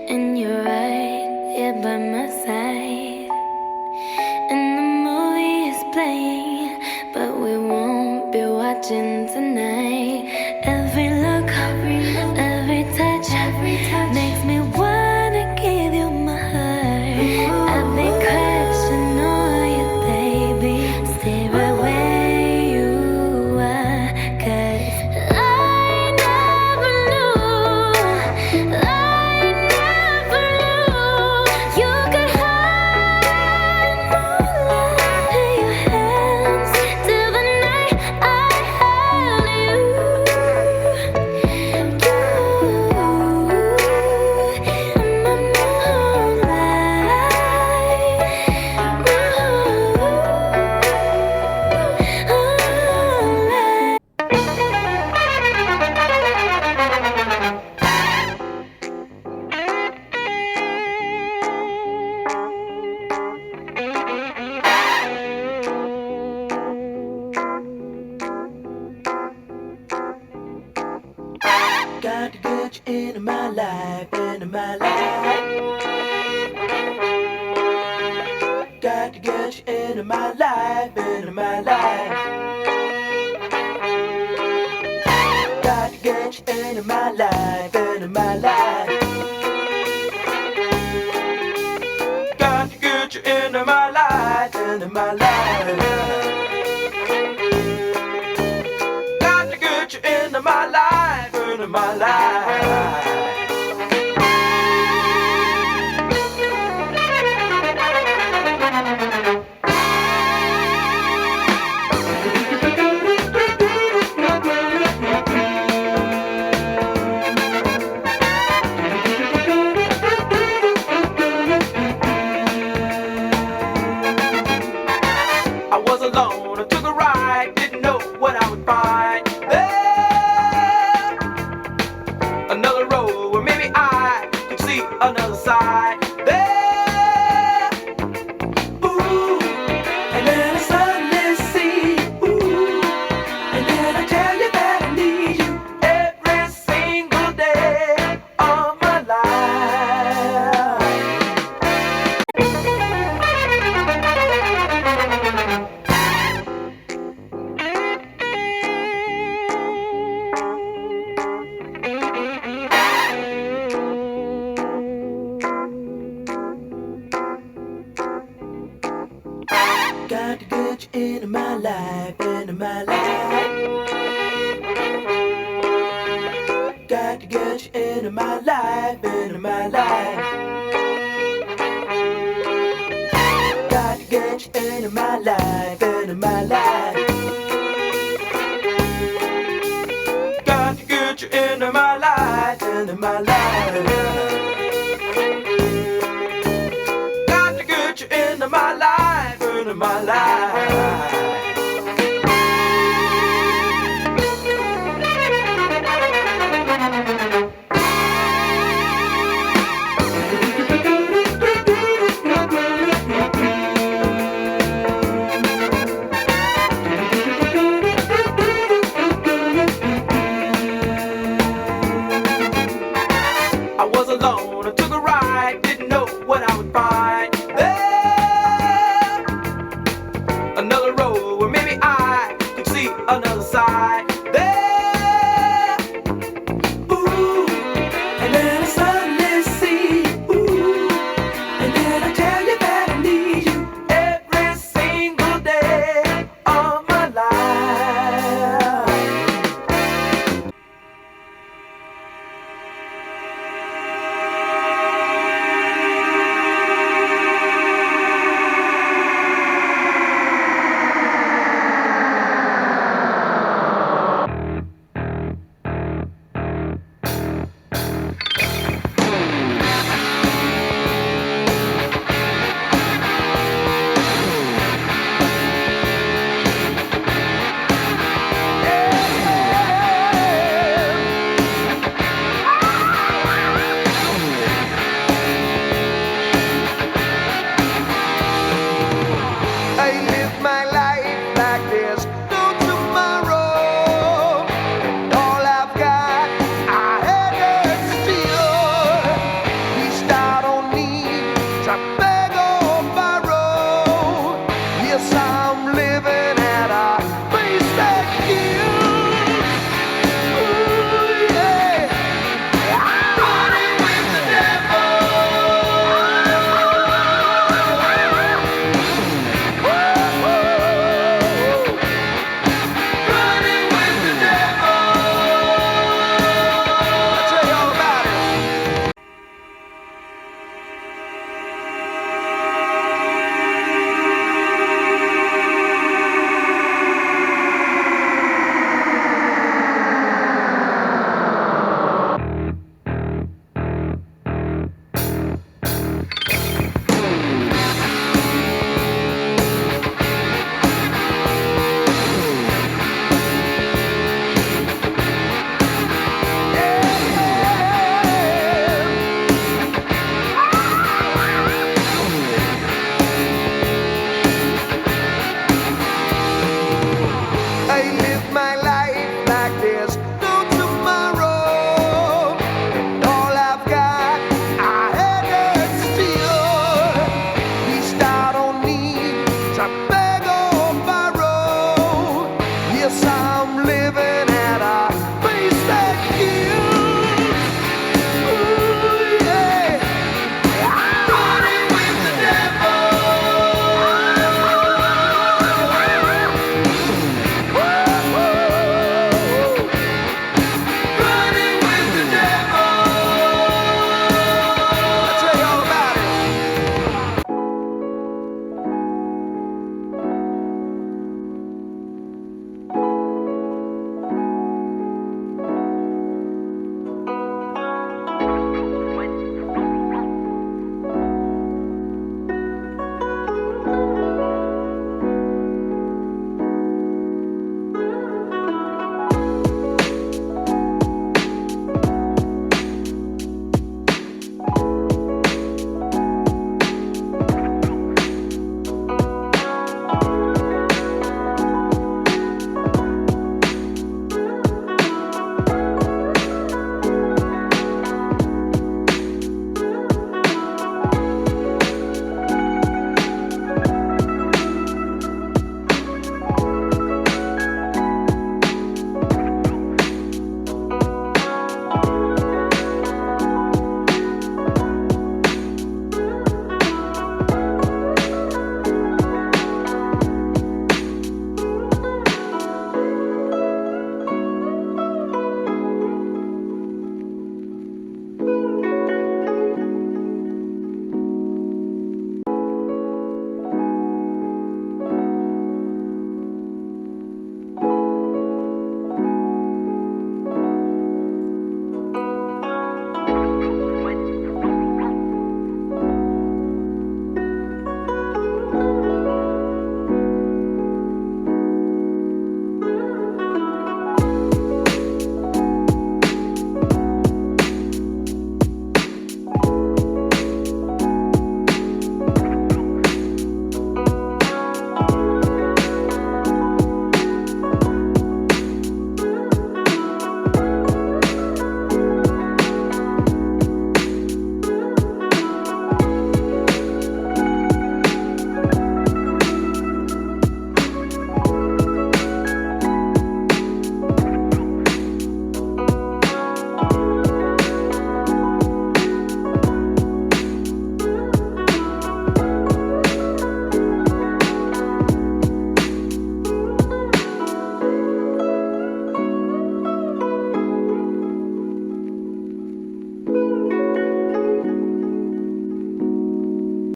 and you're right here by my side. And the movie is playing, but we won't be watching tonight. Every look, every touch makes me wanna give you my heart. I've been crushing on you, baby. Stay right where you are, 'cause I never knew you could hide moonlight in your hands till the night I held you. Got to get you into my life, into my life. Got to get you into my life, into my life. Got to get you into my life, into my life. Got to get you into my life, into my life. Got to get you into my life, into my life. I was alone, I took a ride, didn't know what I would find there. Another road where maybe I could see another side there. Ooh, and then I suddenly see, ooh, and then I tell you that I need you every single day of my life. Got to get you into my life, into my life. Got to get you into my life, into my life. Got to get you into my life, into my life. Got to get you into my life, into my life. Got to get you into my life, into my life.